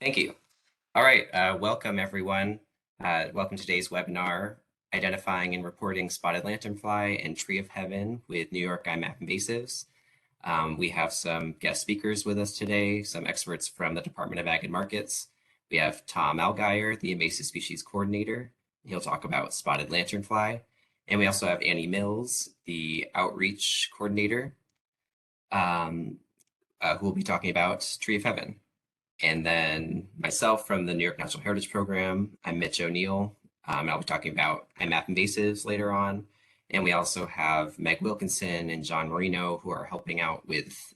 Thank you. All right, welcome everyone. Welcome to today's webinar, Identifying and Reporting Spotted Lanternfly and Tree of Heaven with New York iMapInvasives. We have some guest speakers with us today, some experts from the Department of Ag and Markets. We have Tom Allgeier, the Invasive Species Coordinator. He'll talk about Spotted Lanternfly. And we also have Annie Mills, the Outreach Coordinator, who will be talking about Tree of Heaven. And then myself from the New York Natural Heritage Program, I'm Mitch O'Neill. And I'll be talking about iMapInvasives later on. And we also have Meg Wilkinson and John Marino who are helping out with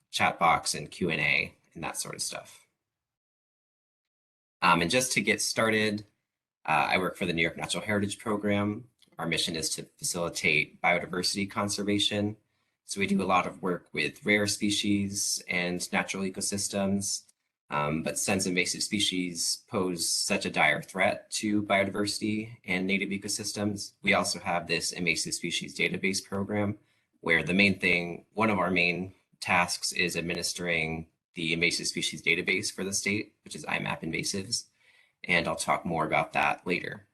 chat box and Q&A and that sort of stuff. And just to get started, I work for the New York Natural Heritage Program. Our mission is to facilitate biodiversity conservation. So we do a lot of work with rare species and natural ecosystems. But since invasive species pose such a dire threat to biodiversity and native ecosystems, we also have this invasive species database program where one of our main tasks is administering the invasive species database for the state, which is iMapInvasives. And I'll talk more about that later.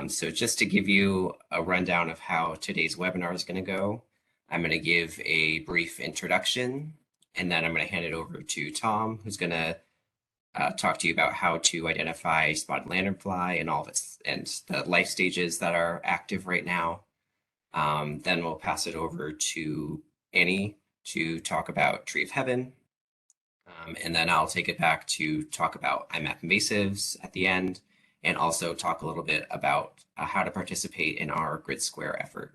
So just to give you a rundown of how today's webinar is going to go, I'm going to give a brief introduction, and then I'm going to hand it over to Tom, who's going to talk to you about how to identify spotted lanternfly and all of its and the life stages that are active right now. Then we'll pass it over to Annie to talk about Tree of Heaven. And then I'll take it back to talk about iMapInvasives at the end, and also talk a little bit about how to participate in our Grid Square effort.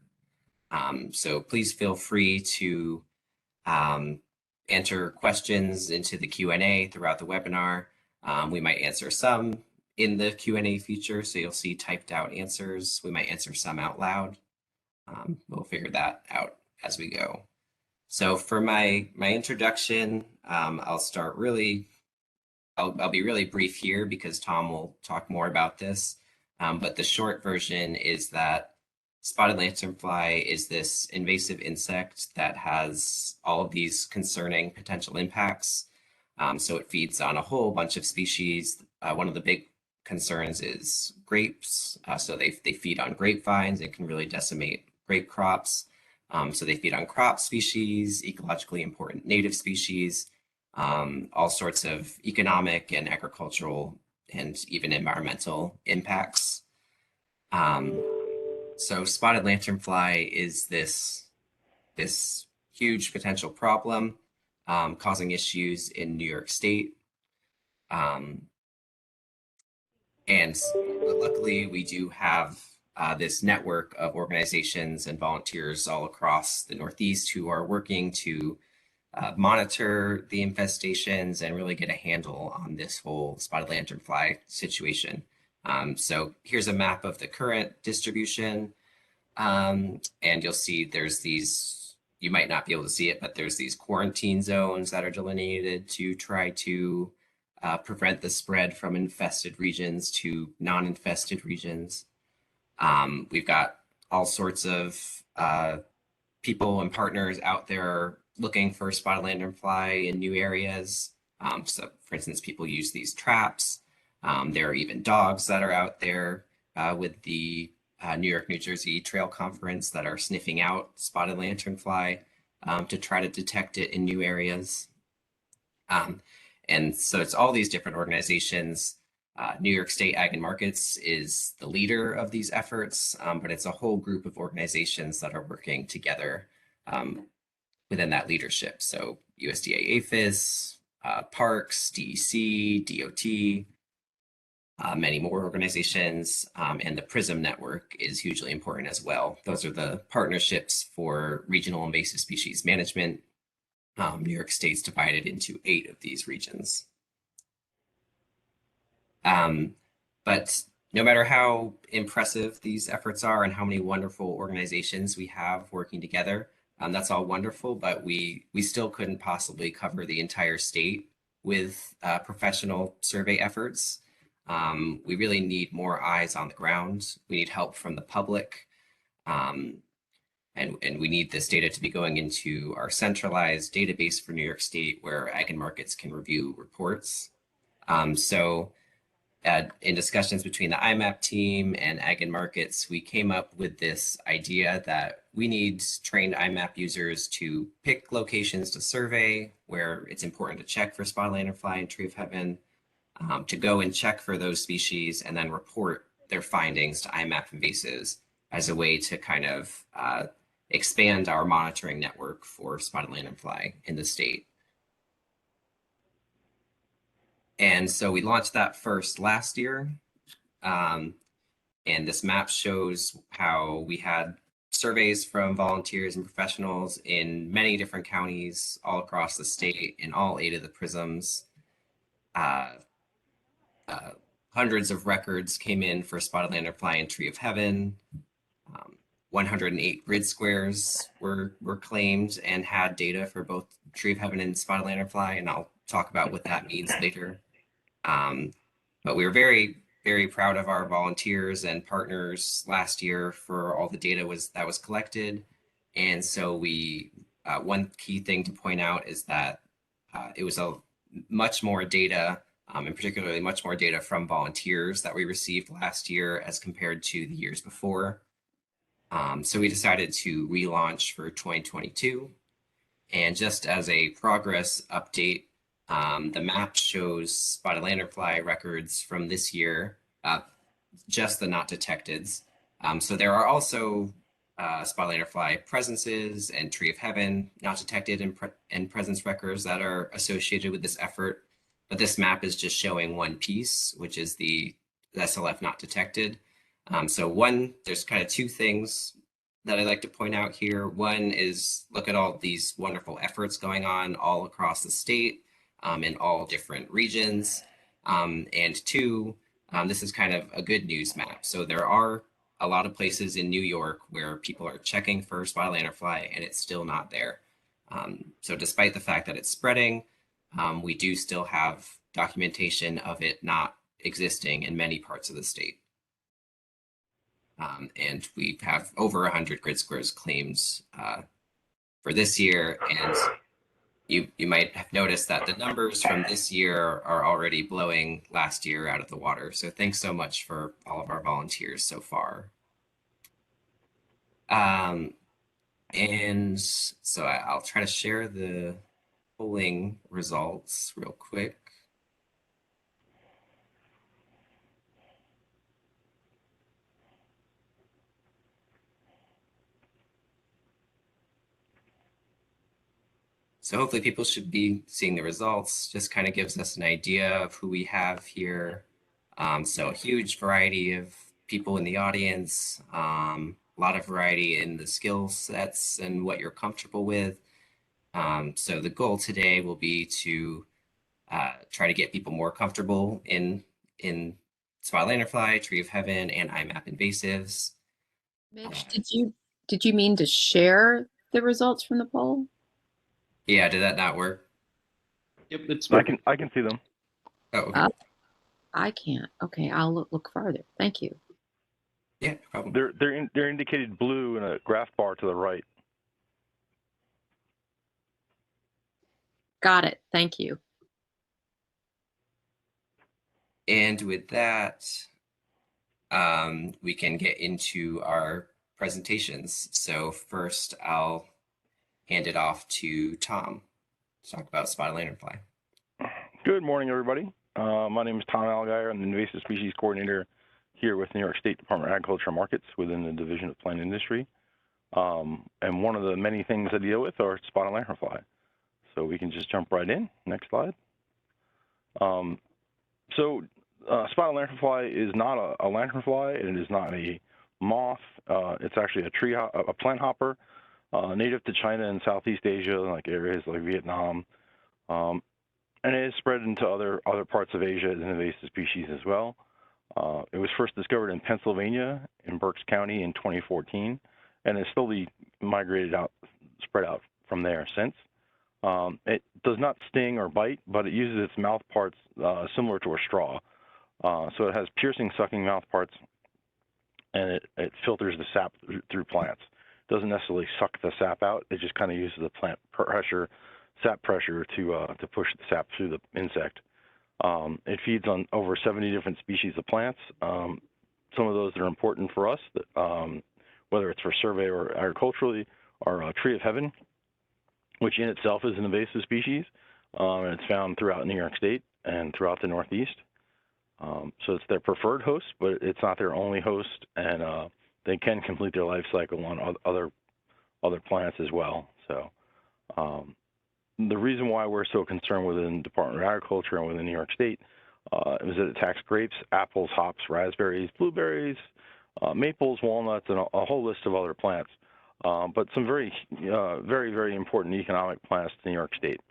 So please feel free to enter questions into the Q&A throughout the webinar. We might answer some in the Q&A feature, so you'll see typed out answers. We might answer some out loud. We'll figure that out as we go. So for my introduction, I'll be really brief here because Tom will talk more about this. But the short version is that spotted lanternfly is this invasive insect that has all of these concerning potential impacts. So it feeds on a whole bunch of species. One of the big concerns is grapes. So they feed on grapevines and can really decimate grape crops. So they feed on crop species, ecologically important native species, all sorts of economic and agricultural and even environmental impacts. So spotted lanternfly is this huge potential problem causing issues in New York State. And luckily we do have this network of organizations and volunteers all across the Northeast who are working to monitor the infestations and really get a handle on this whole spotted lanternfly situation. So here's a map of the current distribution, and you'll see there's these, you might not be able to see it, but there's these quarantine zones that are delineated to try to prevent the spread from infested regions to non-infested regions. We've got all sorts of people and partners out there looking for spotted lanternfly in new areas. So for instance, people use these traps. There are even dogs that are out there with the New York, New Jersey Trail Conference that are sniffing out spotted lanternfly to try to detect it in new areas. And so it's all these different organizations. New York State Ag and Markets is the leader of these efforts, but it's a whole group of organizations that are working together within that leadership. So USDA APHIS, Parks, DEC, DOT, many more organizations, and the PRISM network is hugely important as well. Those are the partnerships for regional invasive species management. New York State's divided into 8 of these regions. But no matter how impressive these efforts are and how many wonderful organizations we have working together, that's all wonderful, but we still couldn't possibly cover the entire state with professional survey efforts. We really need more eyes on the ground. We need help from the public. And we need this data to be going into our centralized database for New York State where Ag and Markets can review reports. So in discussions between the IMAP team and Ag and Markets, we came up with this idea that we need trained IMAP users to pick locations to survey where it's important to check for spotted lanternfly and tree of heaven, to go and check for those species and then report their findings to iMapInvasives as a way to kind of expand our monitoring network for spotted lanternfly in the state. And so we launched that first last year. And this map shows how we had surveys from volunteers and professionals in many different counties all across the state in all 8 of the prisms. Uh, uh, Hundreds of records came in for spotted lanternfly and tree of heaven. 108 grid squares were claimed and had data for both tree of heaven and spotted lanternfly, and I'll talk about what that means later. But we were very, very proud of our volunteers and partners last year for all the data that was collected. And so one key thing to point out is that it was a much more data, and particularly much more data from volunteers that we received last year as compared to the years before. So we decided to relaunch for 2022. And just as a progress update, the map shows spotted lanternfly records from this year, just the not detecteds. So there are also spotted lanternfly presences and tree of heaven not detected and presence records that are associated with this effort. But this map is just showing one piece, which is the SLF not detected. There's kind of 2 things that I'd like to point out here. One is look at all these wonderful efforts going on all across the state in all different regions. And 2, this is kind of a good news map. So there are a lot of places in New York where people are checking for spotted lanternfly and it's still not there. So despite the fact that it's spreading, we do still have documentation of it not existing in many parts of the state. And we have over 100 grid squares claims for this year. And you might have noticed that the numbers from this year are already blowing last year out of the water. So thanks so much for all of our volunteers so far. And so I'll try to share the polling results real quick. So hopefully people should be seeing the results. Just kind of gives us an idea of who we have here. So a huge variety of people in the audience, a lot of variety in the skill sets and what you're comfortable with. So the goal today will be to try to get people more comfortable in spotted lanternfly, tree of heaven, and iMapInvasives. Mitch, did you mean to share the results from the poll? Yeah, did that not work? Yep, it's I can see them. Oh, okay. I can't. Okay, I'll look farther. Thank you. Yeah, no problem. They're indicated blue in a graph bar to the right. Got it. Thank you. And with that, we can get into our presentations. So first, I'll hand it off to Tom to talk about spotted lanternfly. Good morning, everybody. My name is Tom Allgaier. I'm the Invasive Species Coordinator here with New York State Department of Agriculture and Markets within the Division of Plant Industry. And one of the many things I deal with are spotted lanternfly. So we can just jump right in. Next slide. Spotted lanternfly is not a lanternfly, and it is not a moth. It's actually a plant hopper, native to China and Southeast Asia, like areas like Vietnam, and it is spread into other parts of Asia as an invasive species as well. It was first discovered in Pennsylvania in Berks County in 2014, and has slowly spread out from there since. It does not sting or bite, but it uses its mouth parts similar to a straw. So it has piercing, sucking mouth parts, and it filters the sap through plants. It doesn't necessarily suck the sap out. It just kind of uses the plant pressure, sap pressure to push the sap through the insect. It feeds on over 70 different species of plants. Some of those that are important for us, whether it's for survey or agriculturally, are tree of heaven, which in itself is an invasive species, and it's found throughout New York State and throughout the Northeast. So it's their preferred host, but it's not their only host, and they can complete their life cycle on other plants as well. So the reason why we're so concerned within the Department of Agriculture and within New York State is that it attacks grapes, apples, hops, raspberries, blueberries, maples, walnuts, and a whole list of other plants. But some very, very important economic plants to New York State.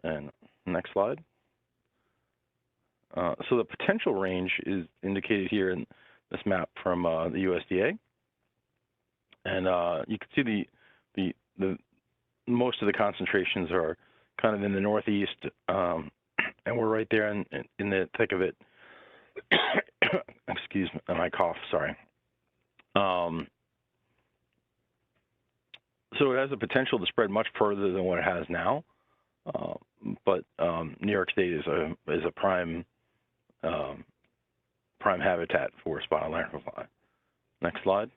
And next slide. So the potential range is indicated here in this map from the USDA, and you can see the most of the concentrations are kind of in the Northeast, and we're right there in the thick of it. Excuse me, my cough. Sorry. So it has the potential to spread much further than what it has now, but New York State is a prime habitat for spotted lanternfly. Next slide.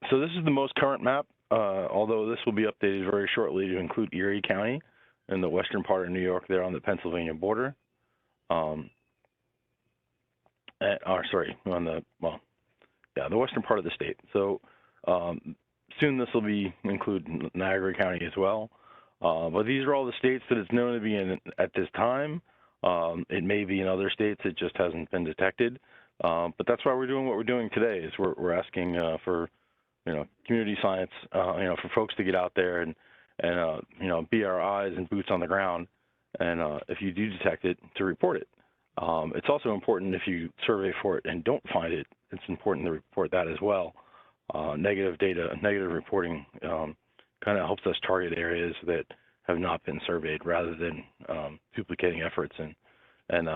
So this is the most current map, although this will be updated very shortly to include Erie County in the western part of New York there on the Pennsylvania border. The western part of the state. So soon this will include Niagara County as well. But these are all the states that it's known to be in at this time. It may be in other states, it just hasn't been detected. But that's why we're doing what we're doing today. Is we're asking for community science, for folks to get out there and be our eyes and boots on the ground, and if you do detect it, to report it. It's also important if you survey for it and don't find it. It's important to report that as well. Negative reporting kind of helps us target areas that have not been surveyed, rather than duplicating efforts and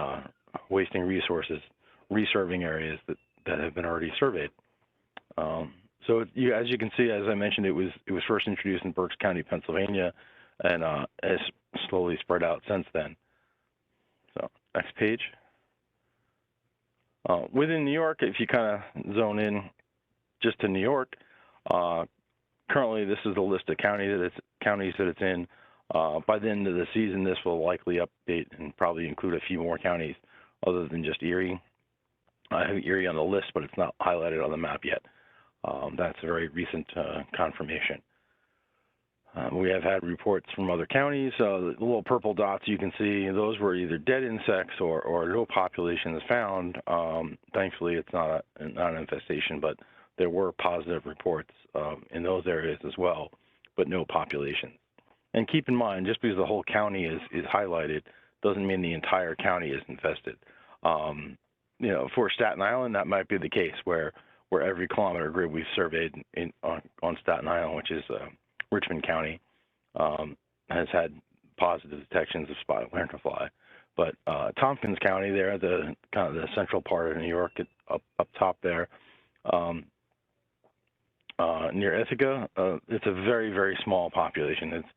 wasting resources resurveying areas that have been already surveyed. So as you can see, as I mentioned, it was first introduced in Berks County, Pennsylvania, and has slowly spread out since then. So next page. Within New York, if you kind of zone in just to New York, currently this is the list of counties that it's in. By the end of the season, this will likely update and probably include a few more counties other than just Erie. I have Erie on the list, but it's not highlighted on the map yet. That's a very recent confirmation. We have had reports from other counties. The little purple dots you can see, those were either dead insects or no populations found. Thankfully, it's not an infestation, but there were positive reports in those areas as well, but no populations. And keep in mind, just because the whole county is highlighted doesn't mean the entire county is infested. For Staten Island, that might be the case, where every kilometer grid we've surveyed on Staten Island, which is Richmond County, has had positive detections of spotted lanternfly. But Tompkins County, there, the kind of the central part of New York, up top there, near Ithaca, it's a very, very small population. It's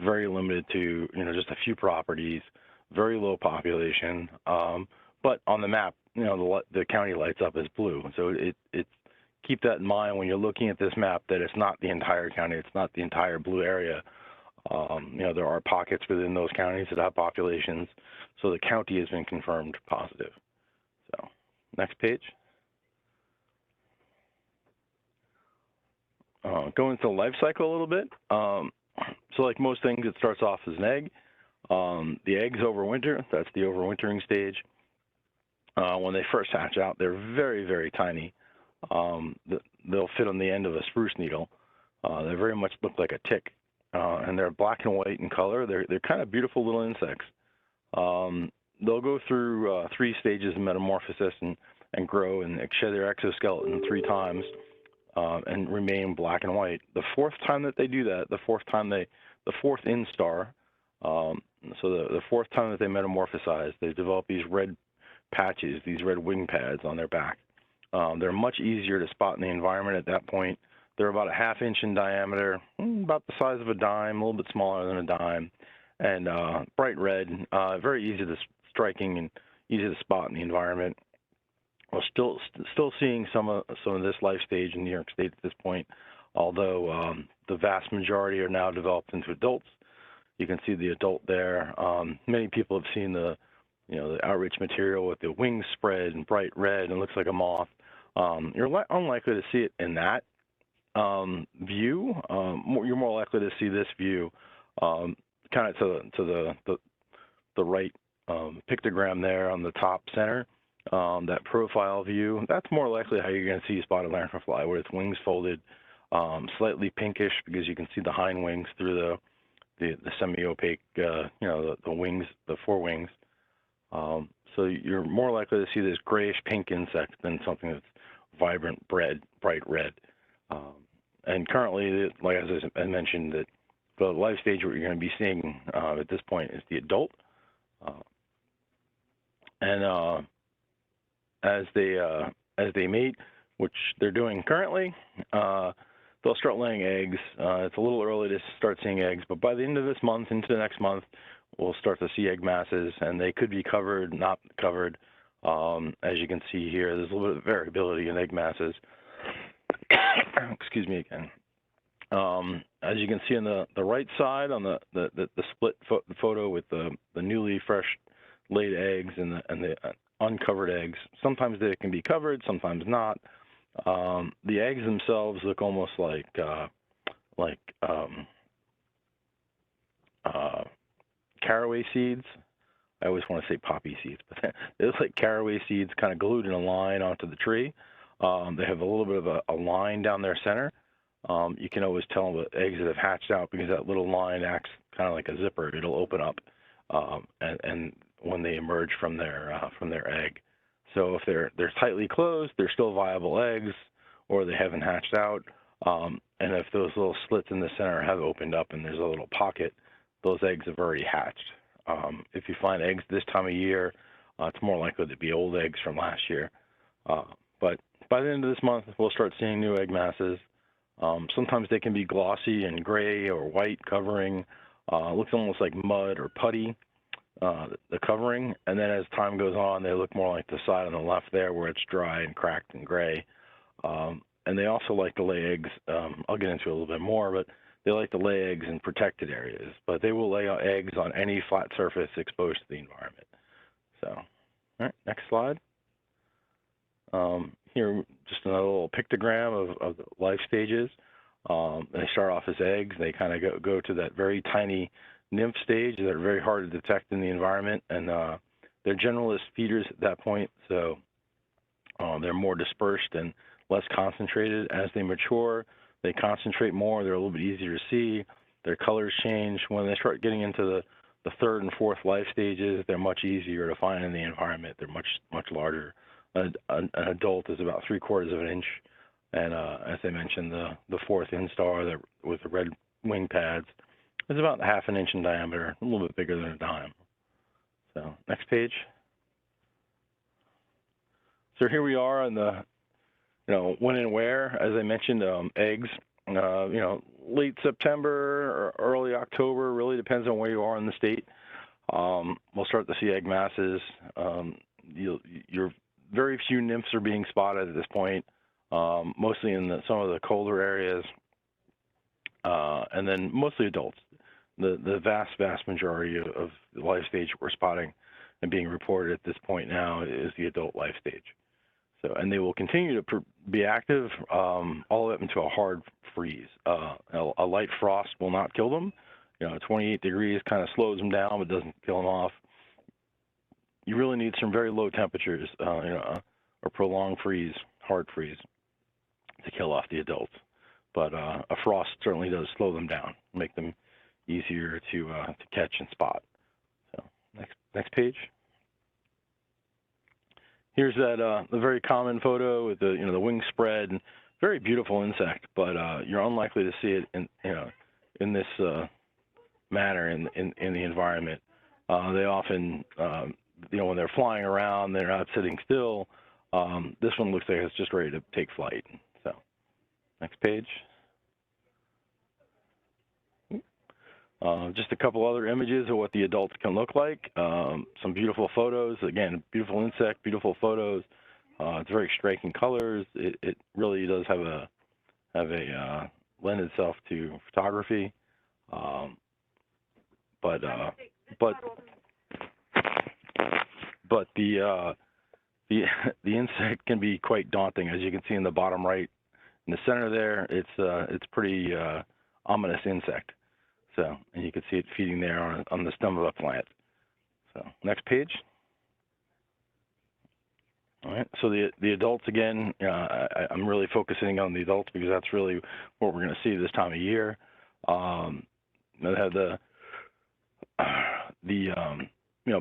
very limited to just a few properties, very low population. But on the map, the county lights up as blue. So it keep that in mind when you're looking at this map, that it's not the entire county, it's not the entire blue area. There are pockets within those counties that have populations. So the county has been confirmed positive. So next page. Going into the life cycle a little bit. So like most things, it starts off as an egg. The eggs overwinter. That's the overwintering stage. When they first hatch out, they're very, very tiny. They'll fit on the end of a spruce needle. They very much look like a tick, and they're black and white in color. They're kind of beautiful little insects. They'll go through 3 stages of metamorphosis and grow and shed their exoskeleton 3 times and remain black and white. The 4th time that they do that, the 4th instar, so the 4th time that they metamorphosize, they develop these red patches, these red wing pads on their back. They're much easier to spot in the environment at that point. They're about a 1/2 inch in diameter, about the size of a dime, a little bit smaller than a dime, and bright red, very easy to striking and easy to spot in the environment. We're still seeing some of this life stage in New York State at this point, although the vast majority are now developed into adults. You can see the adult there. Many people have seen the outreach material with the wings spread and bright red and looks like a moth. You're unlikely to see it in that view. You're more likely to see this view kind of to the right pictogram there on the top center. That profile view, that's more likely how you're going to see spotted lanternfly, where its wings folded, slightly pinkish because you can see the hind wings through the semi-opaque, the wings, the forewings. So you're more likely to see this grayish pink insect than something that's vibrant, bright red. And currently, like as I mentioned, that the life stage what you're going to be seeing at this point is the adult. And as they mate, which they're doing currently, they'll start laying eggs. It's a little early to start seeing eggs, but by the end of this month, into the next month, we'll start to see egg masses, and they could be covered, not covered. As you can see here, there's a little bit of variability in egg masses. Excuse me again. As you can see on the right side, on the split photo with the newly fresh laid eggs and the uncovered eggs, sometimes they can be covered, sometimes not. The eggs themselves look almost like caraway seeds. I always want to say poppy seeds, but they look like caraway seeds kind of glued in a line onto the tree. They have a little bit of a line down their center. You can always tell the eggs that have hatched out because that little line acts kind of like a zipper. It'll open up, and when they emerge from their egg. So if they're tightly closed, they're still viable eggs, or they haven't hatched out. And if those little slits in the center have opened up and there's a little pocket, those eggs have already hatched. If you find eggs this time of year, it's more likely to be old eggs from last year. But by the end of this month, we'll start seeing new egg masses. Sometimes they can be glossy and gray or white covering. Looks almost like mud or putty, the covering. And then as time goes on, they look more like the side on the left there where it's dry and cracked and gray. And they also like to lay eggs. I'll get into it a little bit more, but they like to lay eggs in protected areas. But they will lay eggs on any flat surface exposed to the environment. So, all right, next slide. Here, just another little pictogram of the life stages. They start off as eggs. They kind of go to that very tiny nymph stage that are very hard to detect in the environment, and they're generalist feeders at that point, so they're more dispersed and less concentrated. As they mature, they concentrate more. They're a little bit easier to see. Their colors change. When they start getting into the third and fourth life stages, they're much easier to find in the environment. They're much larger. An adult is about 3/4 of an inch, and as I mentioned, the fourth instar with the red wing pads is about 1/2 an inch in diameter, a little bit bigger than a dime. So next page. So here we are on the, when and where. As I mentioned, eggs. Late September or early October, really depends on where you are in the state. We'll start to see egg masses. Very few nymphs are being spotted at this point, mostly in some of the colder areas, and then mostly adults. The vast majority of the life stage we're spotting and being reported at this point now is the adult life stage. So, and they will continue to be active all the way up into a hard freeze. A light frost will not kill them. 28 degrees kind of slows them down, but doesn't kill them off. You really need some very low temperatures, or prolonged freeze, hard freeze, to kill off the adults. But a frost certainly does slow them down, make them easier to catch and spot. So next page. Here's that the very common photo with the wing spread, and very beautiful insect, but you're unlikely to see it in this manner in the environment. They often when they're flying around, they're not sitting still. This one looks like it's just ready to take flight. So, next page. Just a couple other images of what the adults can look like. Some beautiful photos. Again, beautiful insect, beautiful photos. It's very striking colors. It really does have a lend itself to photography. But the the insect can be quite daunting, as you can see in the bottom right, in the center there. It's pretty ominous insect. So, and you can see it feeding there on the stem of a plant. So, next page. All right. So the adults again, I'm really focusing on the adults because that's really what we're going to see this time of year. They have the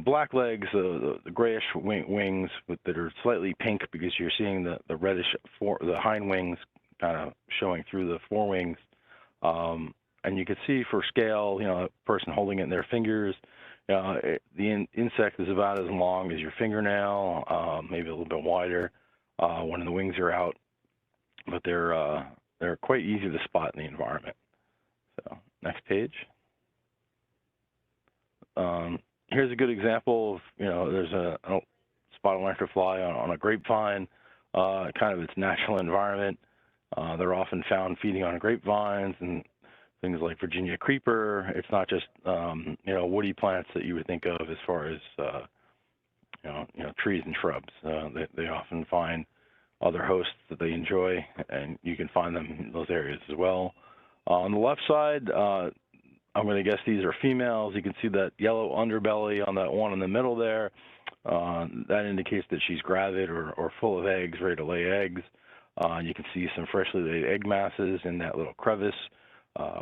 black legs, the grayish wings that are slightly pink because you're seeing the reddish the hind wings kind of showing through the forewings. And you can see for scale, a person holding it in their fingers. The insect is about as long as your fingernail, maybe a little bit wider when the wings are out. But they're quite easy to spot in the environment. So next page. Here's a good example of, there's a spotted lanternfly on a grapevine, kind of its natural environment. They're often found feeding on grapevines and things like Virginia creeper. It's not just woody plants that you would think of as far as trees and shrubs. They often find other hosts that they enjoy, and you can find them in those areas as well. On the left side, I'm going to guess these are females. You can see that yellow underbelly on that one in the middle there. That indicates that she's gravid or full of eggs, ready to lay eggs. You can see some freshly laid egg masses in that little crevice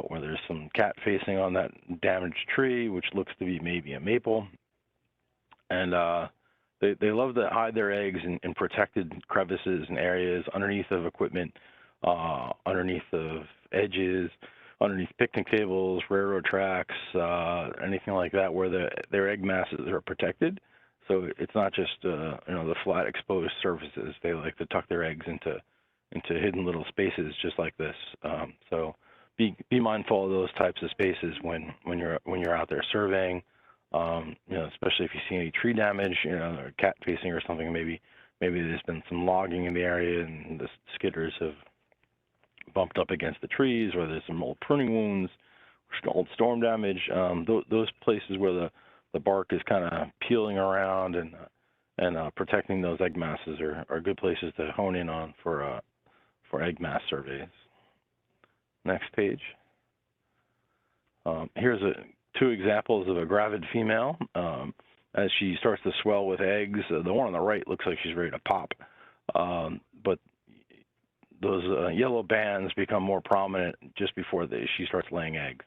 where there's some cat facing on that damaged tree, which looks to be maybe a maple. And they love to hide their eggs in protected crevices and areas underneath of equipment, underneath of edges, underneath picnic tables, railroad tracks, anything like that where their egg masses are protected. So it's not just the flat exposed surfaces. They like to tuck their eggs into hidden little spaces just like this. So be mindful of those types of spaces when you're out there surveying. Especially if you see any tree damage, or cat facing or something. Maybe there's been some logging in the area and the skidders have bumped up against the trees, or there's some old pruning wounds, old storm damage. Those places where the bark is kind of peeling around and protecting those egg masses are good places to hone in on for egg mass surveys. Next page. Here's two examples of a gravid female. As she starts to swell with eggs, the one on the right looks like she's ready to pop, but those yellow bands become more prominent just before she starts laying eggs.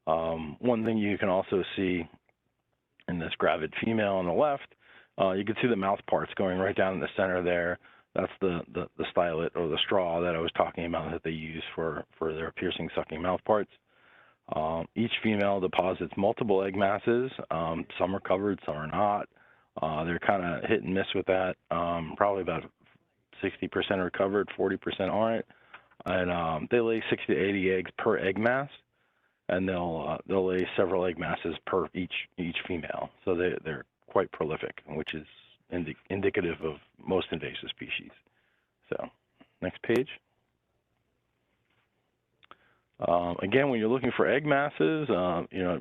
One thing you can also see in this gravid female on the left, you can see the mouth parts going right down in the center there. That's the stylet or the straw that I was talking about that they use for their piercing, sucking mouth parts. Each female deposits multiple egg masses. Some are covered, some are not. They're kind of hit and miss with that. Probably about 60% are covered, 40% aren't. And they lay 60 to 80 eggs per egg mass, and they'll lay several egg masses per each female. So they're quite prolific, which is indicative of most invasive species. So, next page. Again, when you're looking for egg masses,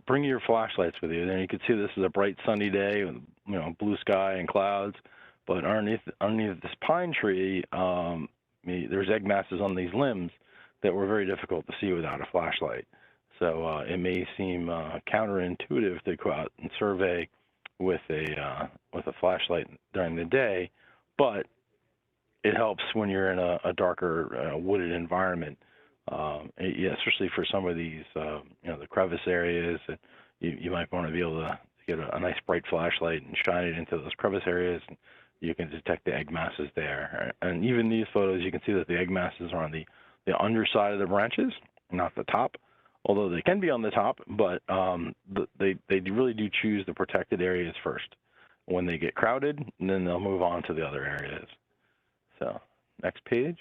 bring your flashlights with you. Then you can see this is a bright sunny day with blue sky and clouds. But underneath this pine tree, there's egg masses on these limbs that were very difficult to see without a flashlight. So it may seem counterintuitive to go out and survey with a flashlight during the day, but it helps when you're in a darker wooded environment. Especially for some of these, the crevice areas, you might want to be able to get a nice bright flashlight and shine it into those crevice areas. And you can detect the egg masses there. And even these photos, you can see that the egg masses are on the underside of the branches, not the top. Although they can be on the top, but they really do choose the protected areas first. When they get crowded, and then they'll move on to the other areas. So, next page.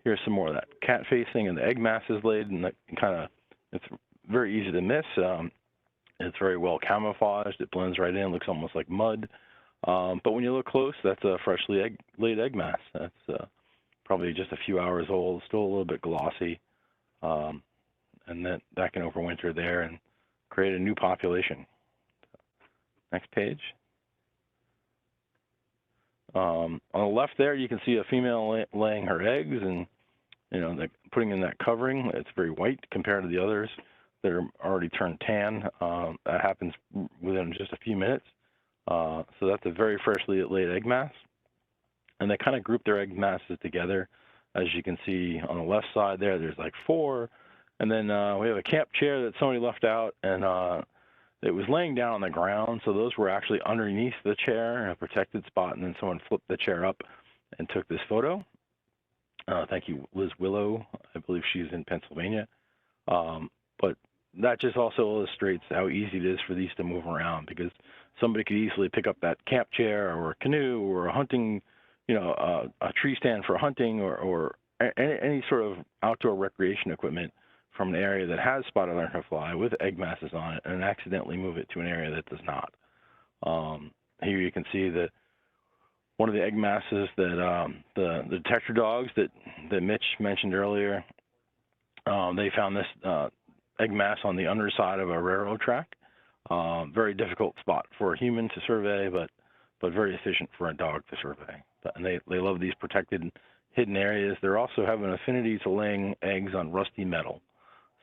Here's some more of that cat facing and the egg masses laid, and that kind of it's very easy to miss. It's very well camouflaged. It blends right in, looks almost like mud. But when you look close, that's a freshly laid egg mass. That's probably just a few hours old, still a little bit glossy. And that can overwinter there and create a new population. Next page. On the left there, you can see a female laying her eggs, and putting in that covering. It's very white compared to the others that are already turned tan. That happens within just a few minutes. So that's a very freshly laid egg mass. And they kind of group their egg masses together. As you can see on the left side there's like 4. And then we have a camp chair that somebody left out, and it was laying down on the ground. So those were actually underneath the chair in a protected spot. And then someone flipped the chair up and took this photo. Thank you, Liz Willow. I believe she's in Pennsylvania. But that just also illustrates how easy it is for these to move around, because somebody could easily pick up that camp chair or a canoe or a hunting, a tree stand for hunting or any sort of outdoor recreation equipment from an area that has spotted lanternfly with egg masses on it and accidentally move it to an area that does not. Here you can see that one of the egg masses that the detector dogs that Mitch mentioned earlier, they found this egg mass on the underside of a railroad track. Very difficult spot for a human to survey, but very efficient for a dog to survey. And they love these protected hidden areas. They also have an affinity to laying eggs on rusty metal.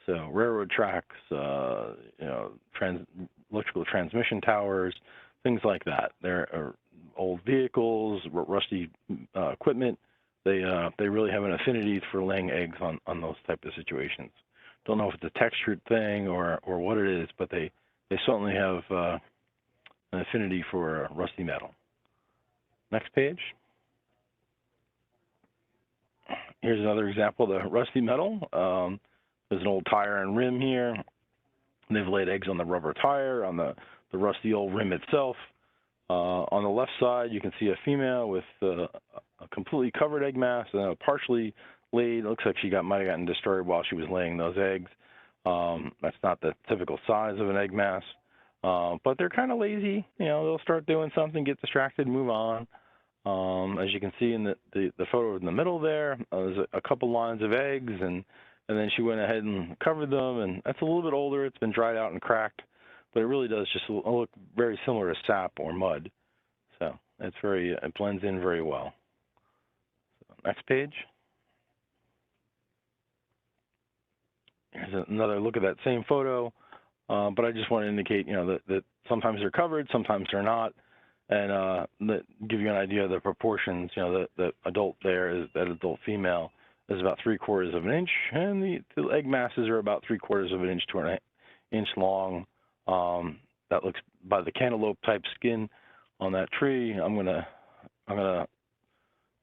So railroad tracks, electrical transmission towers, things like that. There are old vehicles, rusty equipment. They really have an affinity for laying eggs on those type of situations. Don't know if it's a textured thing or what it is, but they certainly have an affinity for rusty metal. Next page. Here's another example of the rusty metal. There's an old tire and rim here. They've laid eggs on the rubber tire, on the rusty old rim itself. On the left side, you can see a female with a completely covered egg mass, partially laid. It looks like she might have gotten disturbed while she was laying those eggs. That's not the typical size of an egg mass, but they're kind of lazy. They'll start doing something, get distracted, move on. As you can see in the photo in the middle there, there's a couple lines of eggs, and then she went ahead and covered them, and that's a little bit older. It's been dried out and cracked, but it really does just look very similar to sap or mud. So it blends in very well. So next page. Here's another look at that same photo, but I just want to indicate, that sometimes they're covered, sometimes they're not, and give you an idea of the proportions. The adult that adult female is about 3/4 of an inch, and the egg masses are about 3/4 of an inch to an inch long. That looks by the cantaloupe type skin on that tree. I'm gonna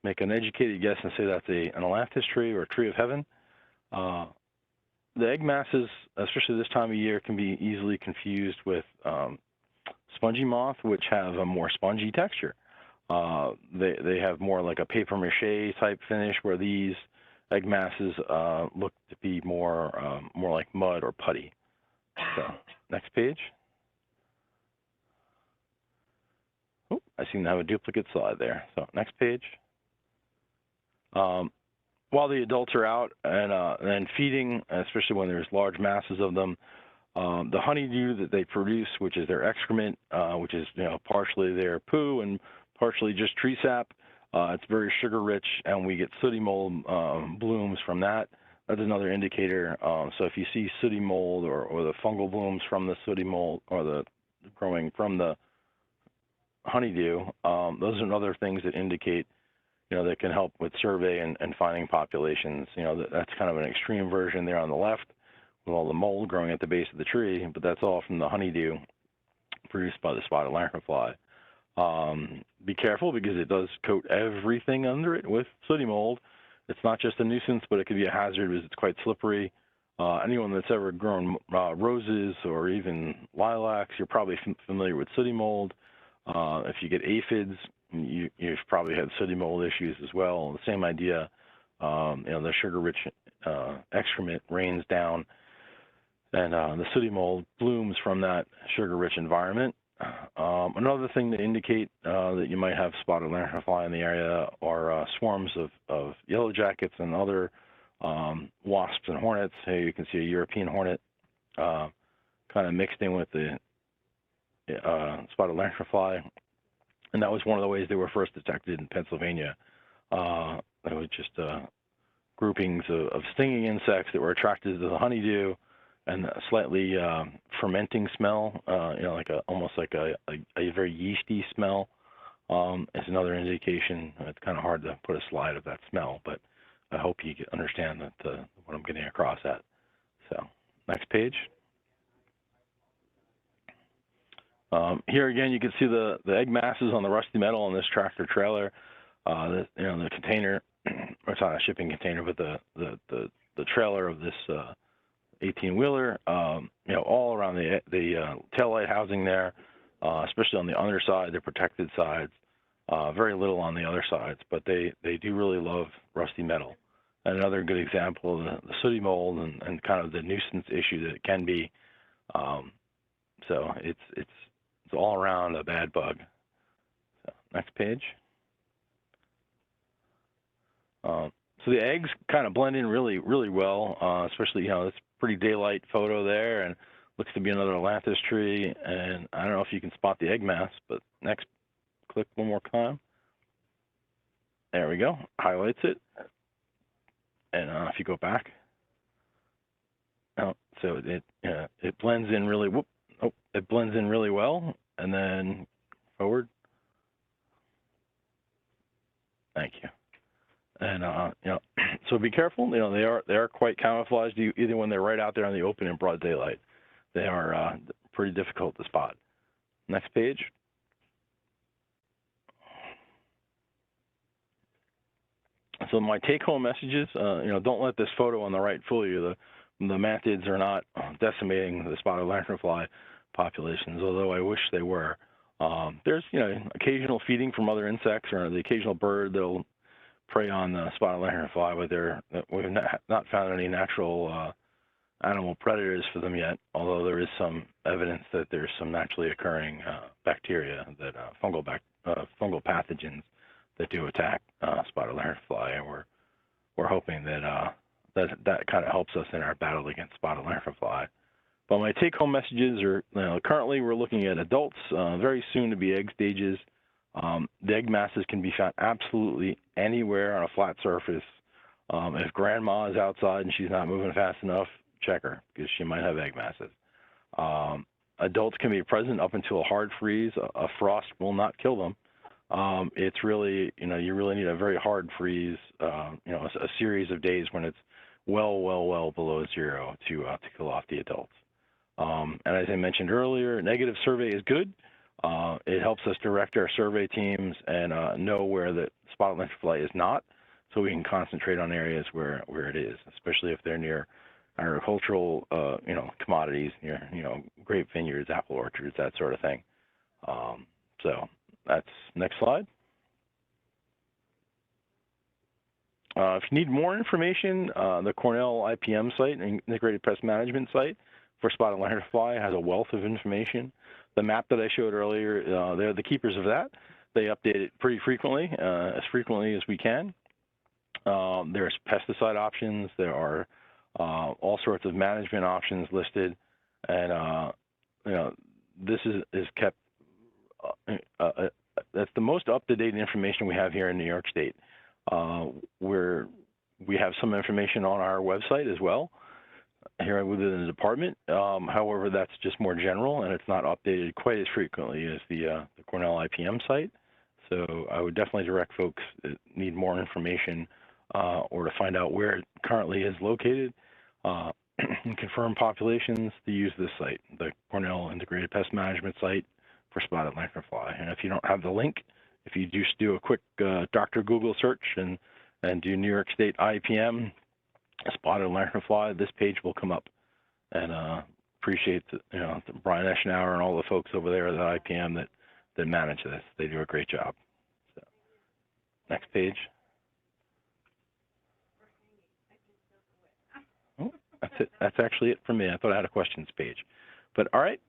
make an educated guess and say that's an ailanthus tree or a tree of heaven. The egg masses, especially this time of year, can be easily confused with spongy moth, which have a more spongy texture. They have more like a paper mache type finish, where these egg masses look to be more like mud or putty. So next page. Oh, I seem to have a duplicate slide there. So next page. While the adults are out and feeding, especially when there's large masses of them, the honeydew that they produce, which is their excrement, which is partially their poo and partially just tree sap, it's very sugar rich, and we get sooty mold blooms from that. That's another indicator. So if you see sooty mold or the fungal blooms from the sooty mold or the growing from the honeydew, those are other things that indicate that can help with survey and finding populations. That's kind of an extreme version there on the left with all the mold growing at the base of the tree, but that's all from the honeydew produced by the spotted lanternfly. Be careful, because it does coat everything under it with sooty mold. It's not just a nuisance, but it could be a hazard because it's quite slippery. Anyone that's ever grown roses or even lilacs, you're probably familiar with sooty mold. If you get aphids, you've probably had sooty mold issues as well. The same idea. The sugar-rich excrement rains down And the sooty mold blooms from that sugar-rich environment. Another thing to indicate that you might have spotted lanternfly in the area are swarms of yellow jackets and other wasps and hornets. Here you can see a European hornet kind of mixed in with the spotted lanternfly, and that was one of the ways they were first detected in Pennsylvania. It was just groupings of stinging insects that were attracted to the honeydew, and a slightly fermenting smell, like almost like a very yeasty smell, is another indication. It's kind of hard to put a slide of that smell, but I hope you understand that what I'm getting across at. So, next page. Here again, you can see the egg masses on the rusty metal on this tractor trailer. The container, or it's not a shipping container, but the trailer of this 18-wheeler, all around the tail light housing there, especially on the underside, the protected sides. Very little on the other sides, but they do really love rusty metal. And another good example of the sooty mold and kind of the nuisance issue that it can be. So it's all around a bad bug. So, next page. So the eggs kind of blend in really, really well, especially, it's a pretty daylight photo there, and looks to be another Atlantis tree. And I don't know if you can spot the egg mass, but next, click one more time. There we go, highlights it. And if you go back, so it blends in really. It blends in really well, and then forward. Thank you. And so be careful. They are quite camouflaged. Either when they're right out there in the open in broad daylight, they are pretty difficult to spot. Next page. So my take-home messages, don't let this photo on the right fool you. The mantids are not decimating the spotted lanternfly populations, although I wish they were. There's, occasional feeding from other insects or the occasional bird that'll prey on the spotted lanternfly, but we've not found any natural animal predators for them yet, although there is some evidence that there's some naturally occurring bacteria, that fungal pathogens that do attack spotted lanternfly, and we're hoping that that kind of helps us in our battle against spotted lanternfly. But my take-home messages are, currently we're looking at adults, very soon to be egg stages. The egg masses can be found absolutely anywhere on a flat surface. If grandma is outside and she's not moving fast enough, check her, because she might have egg masses. Adults can be present up until a hard freeze. A frost will not kill them. It's really, you really need a very hard freeze, a series of days when it's well below zero to kill off the adults. And as I mentioned earlier, negative survey is good. It helps us direct our survey teams and know where the spotted lanternfly is not, so we can concentrate on areas where it is, especially if they're near agricultural, commodities, near, grape vineyards, apple orchards, that sort of thing. So that's next slide. If you need more information, the Cornell IPM site, Integrated Pest Management site for spotted lanternfly, has a wealth of information. The map that I showed earlier, they're the keepers of that. They update it pretty frequently, as frequently as we can. There's pesticide options. There are all sorts of management options listed, and this is kept. That's the most up-to-date information we have here in New York State. We have some information on our website as well, here within the department. However, that's just more general, and it's not updated quite as frequently as the Cornell IPM site. So I would definitely direct folks that need more information or to find out where it currently is located and confirm populations to use this site, the Cornell Integrated Pest Management site for spotted lanternfly. And if you don't have the link, if you just do a quick Dr. Google search and do New York State IPM spotted lanternfly, this page will come up. And appreciate Brian Eschenauer and all the folks over there at the IPM that manage this. They do a great job. So, next page. Oh, That's it. That's actually it for me. I thought I had a questions page. But all right,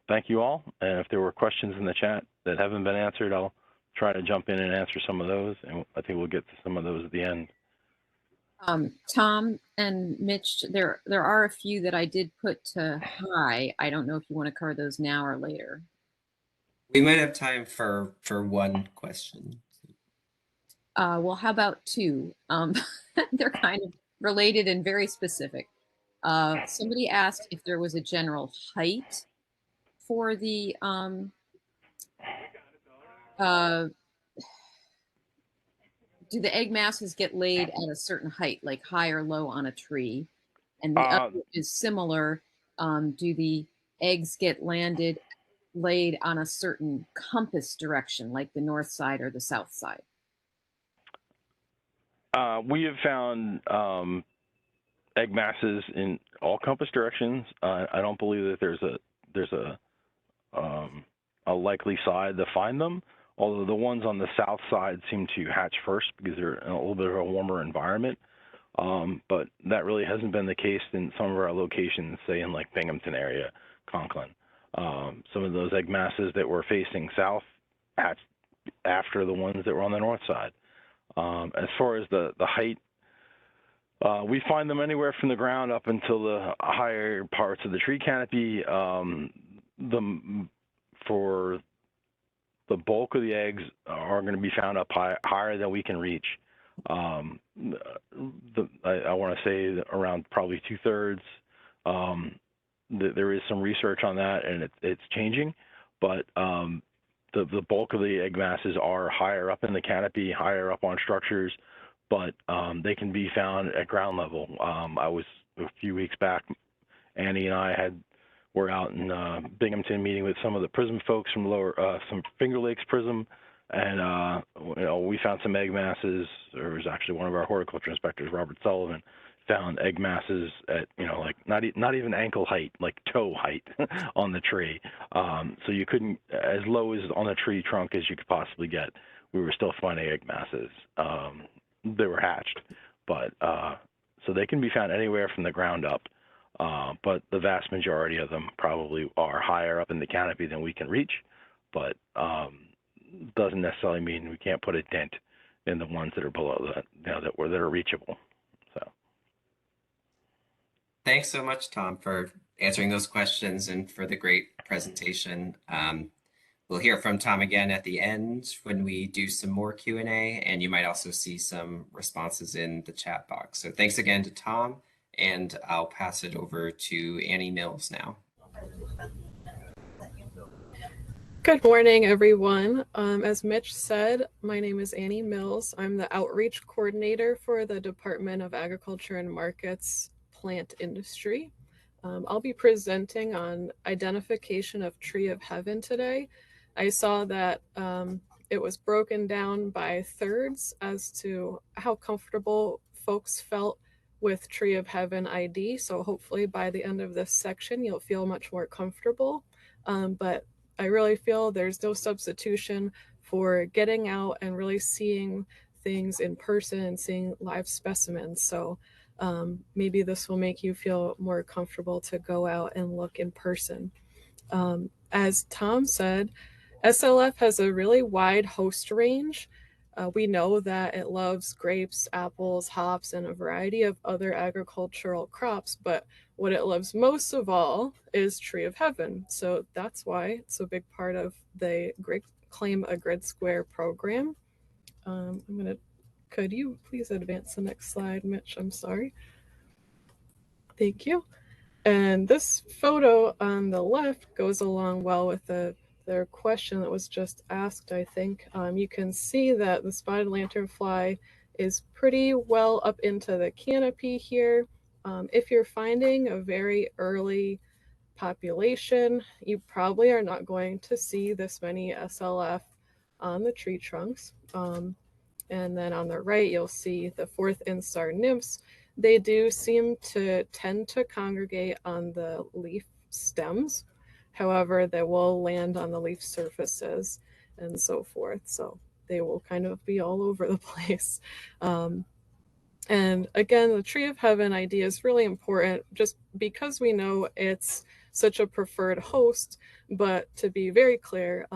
thank you all. And if there were questions in the chat that haven't been answered, I'll try to jump in and answer some of those. And I think we'll get to some of those at the end. Tom and Mitch, there are a few that I did put to high. I don't know if you want to cover those now or later. We might have time for one question. Well, how about two? They're kind of related and very specific. Somebody asked if there was a general height for the do the egg masses get laid at a certain height, like high or low on a tree? And the other is similar. Do the eggs get laid on a certain compass direction, like the north side or the south side? We have found egg masses in all compass directions. I don't believe that there's a likely side to find them, although the ones on the south side seem to hatch first because they're in a little bit of a warmer environment. But that really hasn't been the case in some of our locations, say in like Binghamton area, Conklin. Some of those egg masses that were facing south hatched after the ones that were on the north side. As far as the height, we find them anywhere from the ground up until the higher parts of the tree canopy. For the bulk of the eggs are going to be found up higher than we can reach. I want to say around probably 2/3. There is some research on that, and it's changing, but the bulk of the egg masses are higher up in the canopy, higher up on structures, but they can be found at ground level. I was a few weeks back, Annie and I were out in Binghamton meeting with some of the Prism folks from some Finger Lakes Prism, and we found some egg masses. There was actually one of our horticulture inspectors, Robert Sullivan, found egg masses at like not even ankle height, like toe height on the tree. So you couldn't, as low as on the tree trunk as you could possibly get, we were still finding egg masses. They were hatched, but so they can be found anywhere from the ground up. But the vast majority of them probably are higher up in the canopy than we can reach, but doesn't necessarily mean we can't put a dent in the ones that are below that, that are reachable. So. Thanks so much, Tom, for answering those questions and for the great presentation. We'll hear from Tom again at the end when we do some more Q&A, and you might also see some responses in the chat box. So thanks again to Tom, and I'll pass it over to Annie Mills now. Good morning, everyone. As Mitch said, my name is Annie Mills. I'm the outreach coordinator for the Department of Agriculture and Markets Plant Industry. I'll be presenting on identification of Tree of Heaven today. I saw that it was broken down by thirds as to how comfortable folks felt with Tree of Heaven ID. So hopefully by the end of this section, you'll feel much more comfortable. But I really feel there's no substitution for getting out and really seeing things in person and seeing live specimens. So maybe this will make you feel more comfortable to go out and look in person. As Tom said, SLF has a really wide host range. We know that it loves grapes, apples, hops, and a variety of other agricultural crops, but what it loves most of all is Tree of Heaven. So that's why it's a big part of the Claim a Grid Square program. Could you please advance the next slide, Mitch? I'm sorry. Thank you. And this photo on the left goes along well with their question that was just asked, I think. You can see that the spotted lanternfly is pretty well up into the canopy here. If you're finding a very early population, you probably are not going to see this many SLF on the tree trunks. And then on the right, you'll see the fourth instar nymphs. They do seem to tend to congregate on the leaf stems. However, they will land on the leaf surfaces and so forth. So they will kind of be all over the place. And again, the tree of heaven idea is really important just because we know it's such a preferred host. But to be very clear,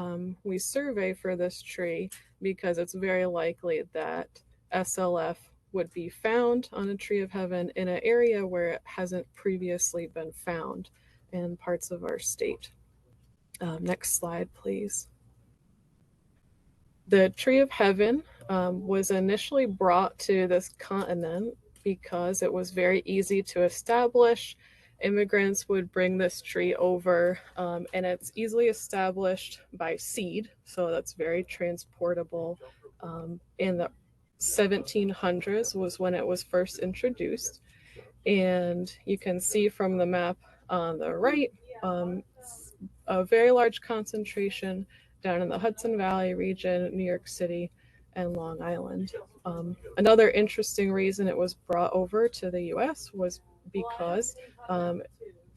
we survey for this tree because it's very likely that SLF would be found on a tree of heaven in an area where it hasn't previously been found in parts of our state. Next slide, please. The tree of heaven was initially brought to this continent because it was very easy to establish. Immigrants would bring this tree over, and it's easily established by seed, so that's very transportable. In the 1700s was when it was first introduced, and you can see from the map on the right, a very large concentration down in the Hudson Valley region, New York City, and Long Island. Another interesting reason it was brought over to the US was because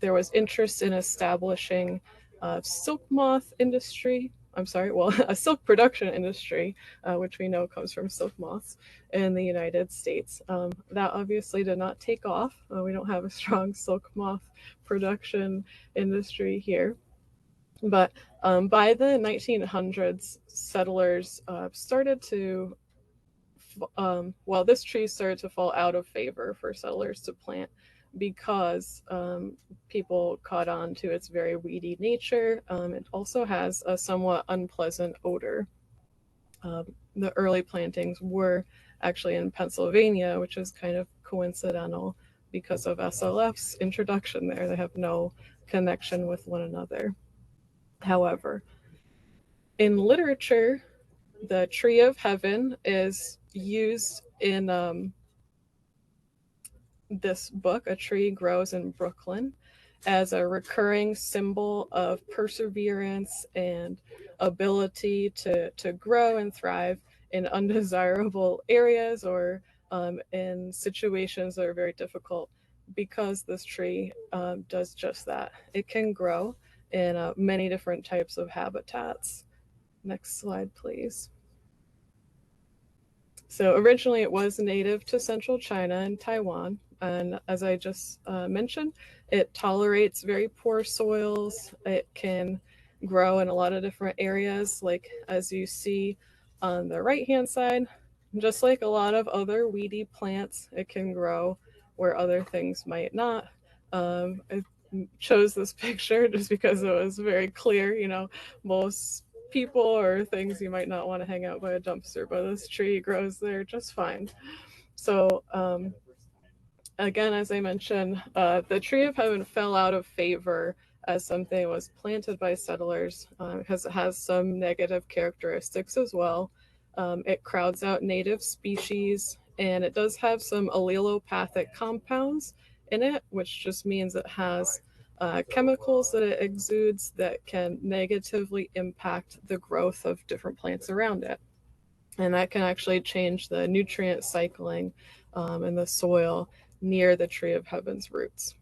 there was interest in establishing a silk moth industry. I'm sorry, well, a silk production industry, which we know comes from silk moths in the United States. That obviously did not take off. We don't have a strong silk moth production industry here. But by the 1900s, settlers started to, this tree started to fall out of favor for settlers to plant because people caught on to its very weedy nature. It also has a somewhat unpleasant odor. The early plantings were actually in Pennsylvania, which is kind of coincidental because of SLF's introduction there. They have no connection with one another. However, in literature, the tree of heaven is used in this book, A Tree Grows in Brooklyn, as a recurring symbol of perseverance and ability to grow and thrive in undesirable areas or in situations that are very difficult, because this tree does just that. It can grow in many different types of habitats. Next slide, please. So originally it was native to central China and Taiwan. And as I just mentioned, it tolerates very poor soils. It can grow in a lot of different areas, like as you see on the right-hand side. Just like a lot of other weedy plants, it can grow where other things might not. I chose this picture just because it was very clear. Most people or things you might not want to hang out by a dumpster, but this tree grows there just fine. So again, as I mentioned, the tree of heaven fell out of favor as something that was planted by settlers because it has some negative characteristics as well. It crowds out native species, and it does have some allelopathic compounds in it, which just means it has chemicals that it exudes that can negatively impact the growth of different plants around it. And that can actually change the nutrient cycling in the soil near the tree of heaven's roots.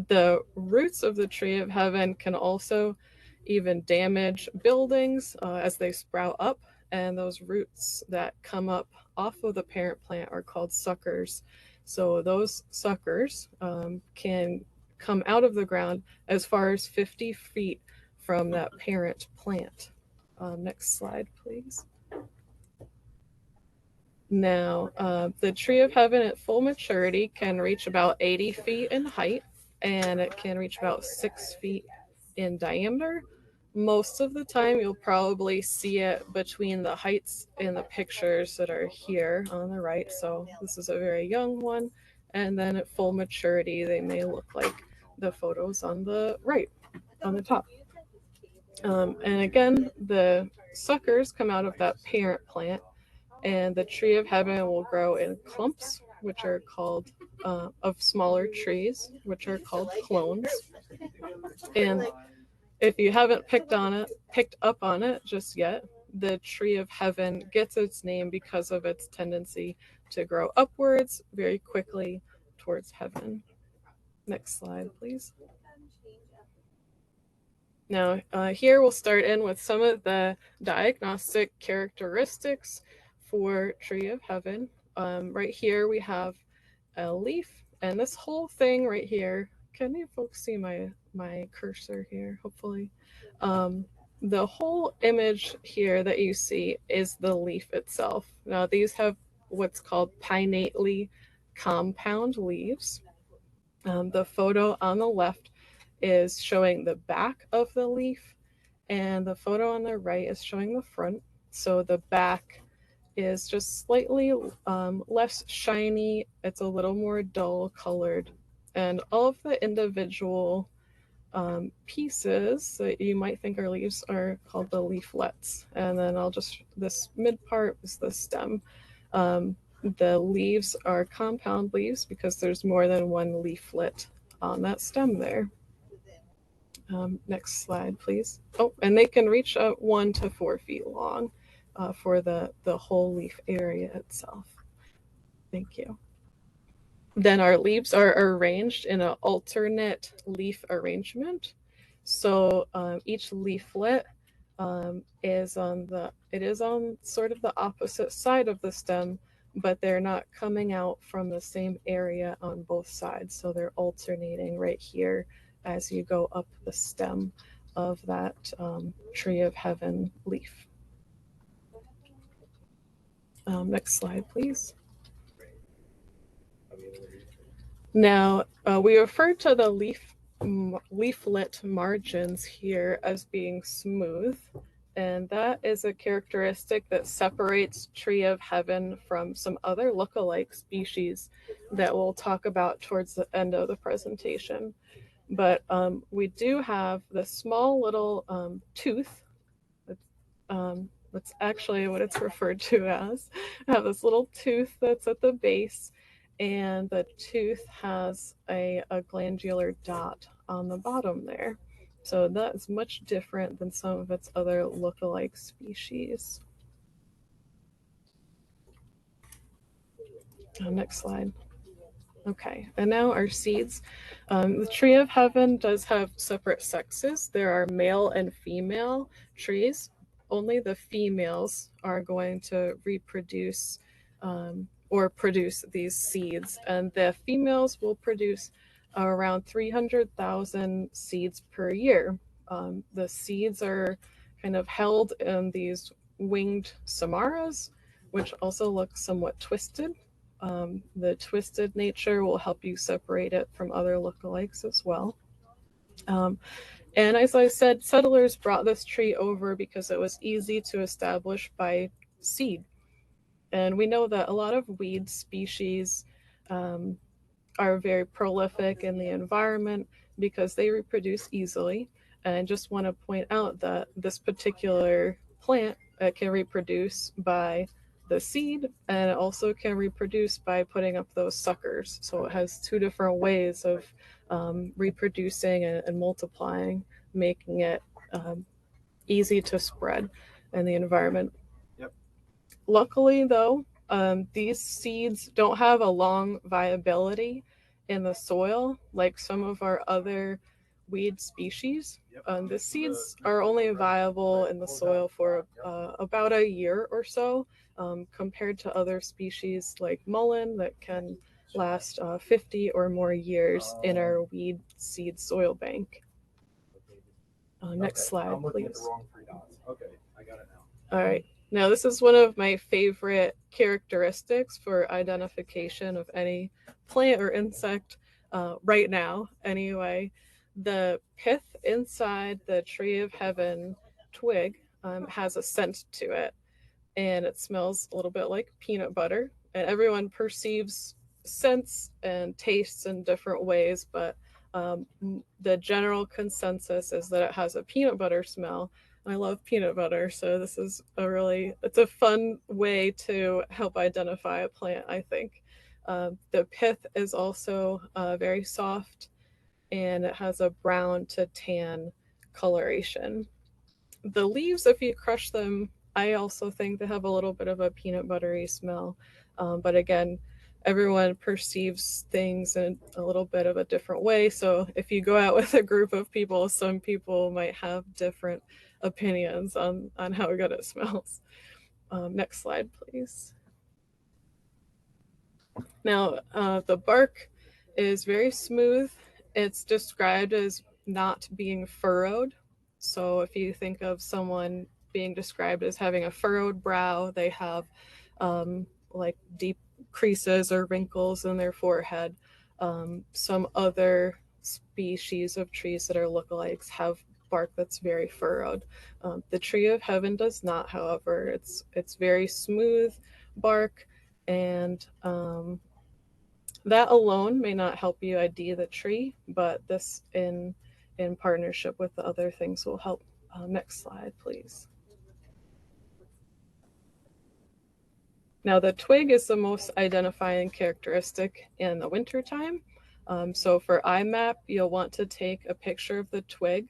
The roots of the tree of heaven can also even damage buildings as they sprout up, and those roots that come up off of the parent plant are called suckers. So those suckers can come out of the ground as far as 50 feet from that parent plant. Next slide, please. Now, the tree of heaven at full maturity can reach about 80 feet in height, and it can reach about 6 feet in diameter. Most of the time, you'll probably see it between the heights in the pictures that are here on the right. So this is a very young one. And then at full maturity, they may look like the photos on the right, on the top. And again, the suckers come out of that parent plant, and the tree of heaven will grow in clumps, which are called of smaller trees, which are called clones. And if you haven't picked up on it just yet, the tree of heaven gets its name because of its tendency to grow upwards very quickly towards heaven. Next slide, please. Now, here we'll start in with some of the diagnostic characteristics for tree of heaven. right here we have a leaf, and this whole thing right here, can you folks see my cursor here? Hopefully. The whole image here that you see is the leaf itself. Now these have what's called pinnately compound leaves. The photo on the left is showing the back of the leaf, and the photo on the right is showing the front. So the back is just slightly less shiny. It's a little more dull colored. And all of the individual pieces that you might think are leaves are called the leaflets. And then this mid part is the stem. The leaves are compound leaves because there's more than one leaflet on that stem there. Next slide, please. Oh, and they can reach 1 to 4 feet long for the whole leaf area itself. Thank you. Then our leaves are arranged in an alternate leaf arrangement. So each leaflet is on sort of the opposite side of the stem, but they're not coming out from the same area on both sides. So they're alternating right here as you go up the stem of that tree of heaven leaf. Next slide, please. Now, we refer to the leaflet margins here as being smooth, and that is a characteristic that separates tree of heaven from some other look-alike species that we'll talk about towards the end of the presentation. But we do have the small little tooth. That's actually what it's referred to as. I have this little tooth that's at the base, and the tooth has a glandular dot on the bottom there. So that's much different than some of its other look-alike species. Next slide. Okay, and now our seeds. The tree of heaven does have separate sexes. There are male and female trees. Only the females are going to reproduce or produce these seeds, and the females will produce around 300,000 seeds per year. The seeds are kind of held in these winged samaras, which also look somewhat twisted. The twisted nature will help you separate it from other lookalikes as well. And as I said, settlers brought this tree over because it was easy to establish by seed. And we know that a lot of weed species are very prolific in the environment because they reproduce easily. And I just want to point out that this particular plant can reproduce by the seed, and it also can reproduce by putting up those suckers. So it has two different ways of reproducing and multiplying, making it easy to spread in the environment. Yep. Luckily, though, these seeds don't have a long viability in the soil like some of our other weed species. The seeds are only viable in the soil for about a year or so, compared to other species like mullein that can last 50 or more years in our weed seed soil bank. Next slide, I'm looking please. at the wrong 3 dots. Okay, I got it now. All right. Now, this is one of my favorite characteristics for identification of any plant or insect right now, anyway. The pith inside the tree of heaven twig has a scent to it, and it smells a little bit like peanut butter. And everyone perceives scents and tastes in different ways, but the general consensus is that it has a peanut butter smell. I love peanut butter, so this is it's a fun way to help identify a plant, I think. The pith is also very soft, and it has a brown to tan coloration. The leaves, if you crush them, I also think they have a little bit of a peanut buttery smell. But again, everyone perceives things in a little bit of a different way. So if you go out with a group of people, some people might have different opinions on how good it smells. Next slide, please. Now, the bark is very smooth. It's described as not being furrowed. So if you think of someone being described as having a furrowed brow, they have like deep creases or wrinkles in their forehead. Some other species of trees that are lookalikes have bark that's very furrowed. The tree of heaven does not, however. It's very smooth bark, and that alone may not help you ID the tree, but this in partnership with the other things will help. Next slide, please. Now the twig is the most identifying characteristic in the wintertime. So for IMAP, you'll want to take a picture of the twig.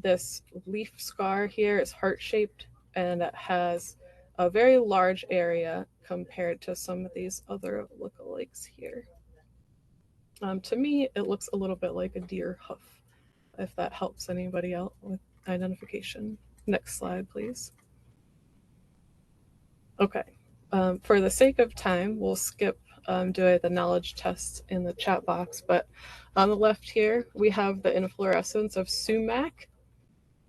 This leaf scar here is heart-shaped, and it has a very large area compared to some of these other lookalikes here. To me, it looks a little bit like a deer hoof, if that helps anybody out with identification. Next slide, please. Okay. For the sake of time, we'll skip doing the knowledge test in the chat box, but on the left here, we have the inflorescence of sumac,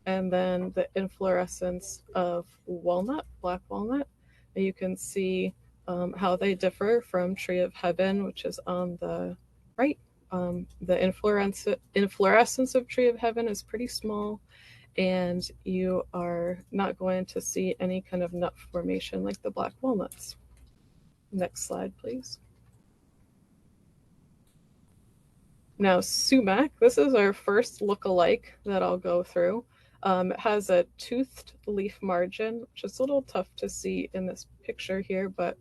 and then the inflorescence of walnut, black walnut. And you can see how they differ from tree of heaven, which is on the right. The inflorescence of tree of heaven is pretty small, and you are not going to see any kind of nut formation like the black walnuts. Next slide, please. Now, sumac, this is our first look-alike that I'll go through. It has a toothed leaf margin, which is a little tough to see in this picture here, but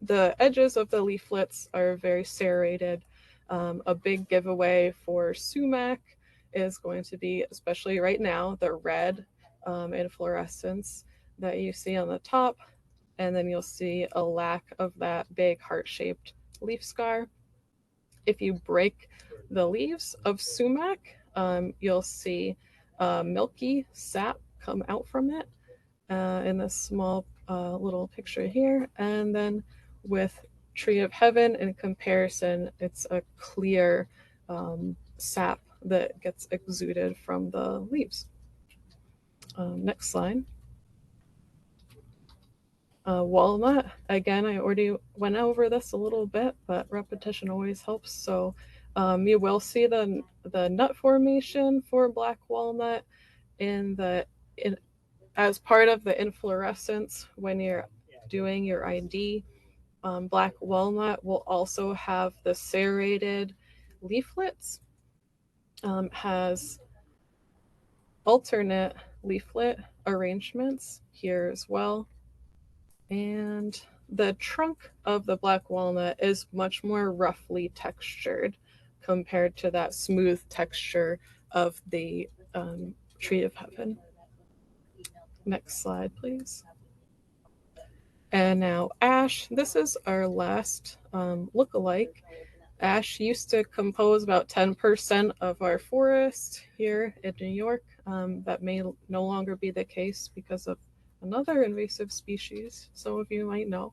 the edges of the leaflets are very serrated. A big giveaway for sumac is going to be, especially right now, the red inflorescence that you see on the top, and then you'll see a lack of that big heart-shaped leaf scar. If you break the leaves of sumac, you'll see milky sap come out from it in this small little picture here. And then with tree of heaven, in comparison, it's a clear sap that gets exuded from the leaves. Next slide. Walnut, again, I already went over this a little bit, but repetition always helps. So you will see the nut formation for black walnut as part of the inflorescence when you're doing your ID. Black walnut will also have the serrated leaflets, has alternate leaflet arrangements here as well. And the trunk of the black walnut is much more roughly textured compared to that smooth texture of the tree of heaven. Next slide, please. And now ash, this is our last look-alike. Ash used to compose about 10% of our forest here in New York. That may no longer be the case because of another invasive species, some of you might know.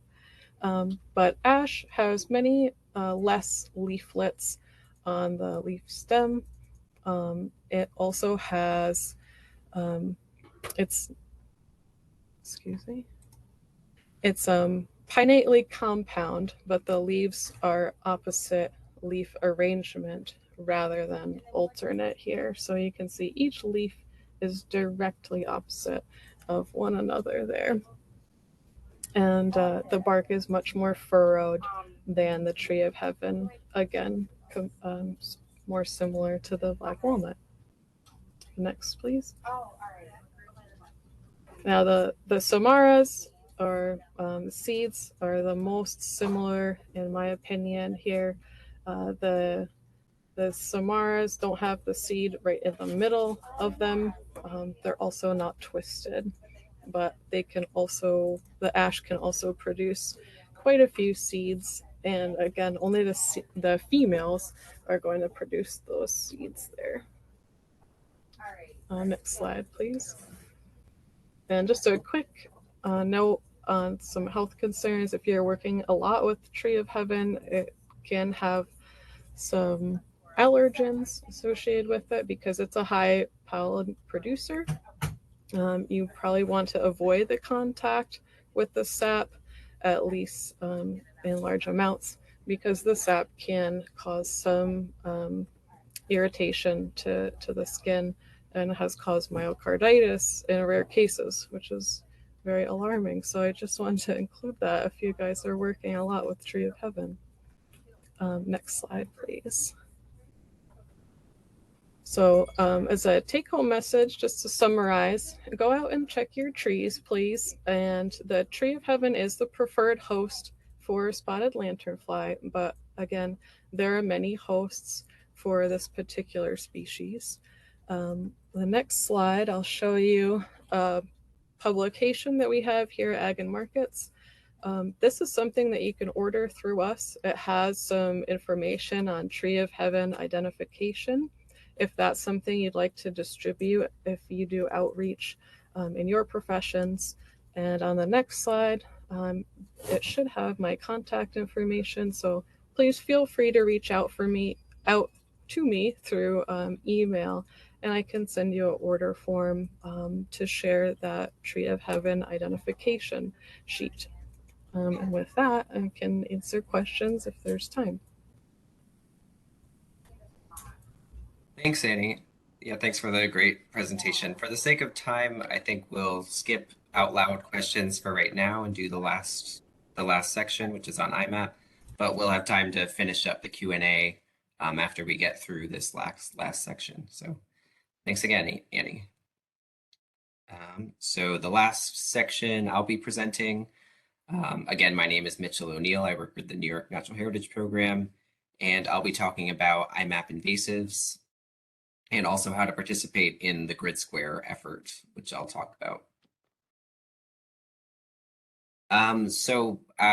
But ash has many less leaflets on the leaf stem. It also has, it's pinnately compound, but the leaves are opposite leaf arrangement rather than alternate here. So you can see each leaf is directly opposite of one another there. And the bark is much more furrowed than the tree of heaven, again, more similar to the black walnut. Next, please. Now the samaras, or seeds, are the most similar in my opinion here. The samaras don't have the seed right in the middle of them. They're also not twisted, but they can also, the ash can also produce quite a few seeds. And again, only the females are going to produce those seeds there. Next slide, please. And just a quick note, on some health concerns. If you're working a lot with tree of heaven, it can have some allergens associated with it because it's a high pollen producer. You probably want to avoid the contact with the sap, at least in large amounts, because the sap can cause some irritation to the skin and has caused myocarditis in rare cases, which is very alarming. So I just wanted to include that if you guys are working a lot with Tree of Heaven. Next slide, please. So as a take-home message, just to summarize, go out and check your trees, please. And the Tree of Heaven is the preferred host for spotted lanternfly, but again, there are many hosts for this particular species. The next slide, I'll show you a publication that we have here at Ag and Markets. This is something that you can order through us. It has some information on Tree of Heaven identification, if that's something you'd like to distribute if you do outreach in your professions. And on the next slide, it should have my contact information. So please feel free to reach out to me through email, and I can send you an order form to share that Tree of Heaven identification sheet. And with that, I can answer questions if there's time. Thanks, Annie. Yeah, thanks for the great presentation. For the sake of time, I think we'll skip out loud questions for right now and do the last section, which is on IMAP, but we'll have time to finish up the Q&A after we get through this last section. So thanks again, Annie. So the last section I'll be presenting, again, my name is Mitchell O'Neill. I work with the New York Natural Heritage Program, and I'll be talking about iMapInvasives and also how to participate in the grid square effort, which I'll talk about.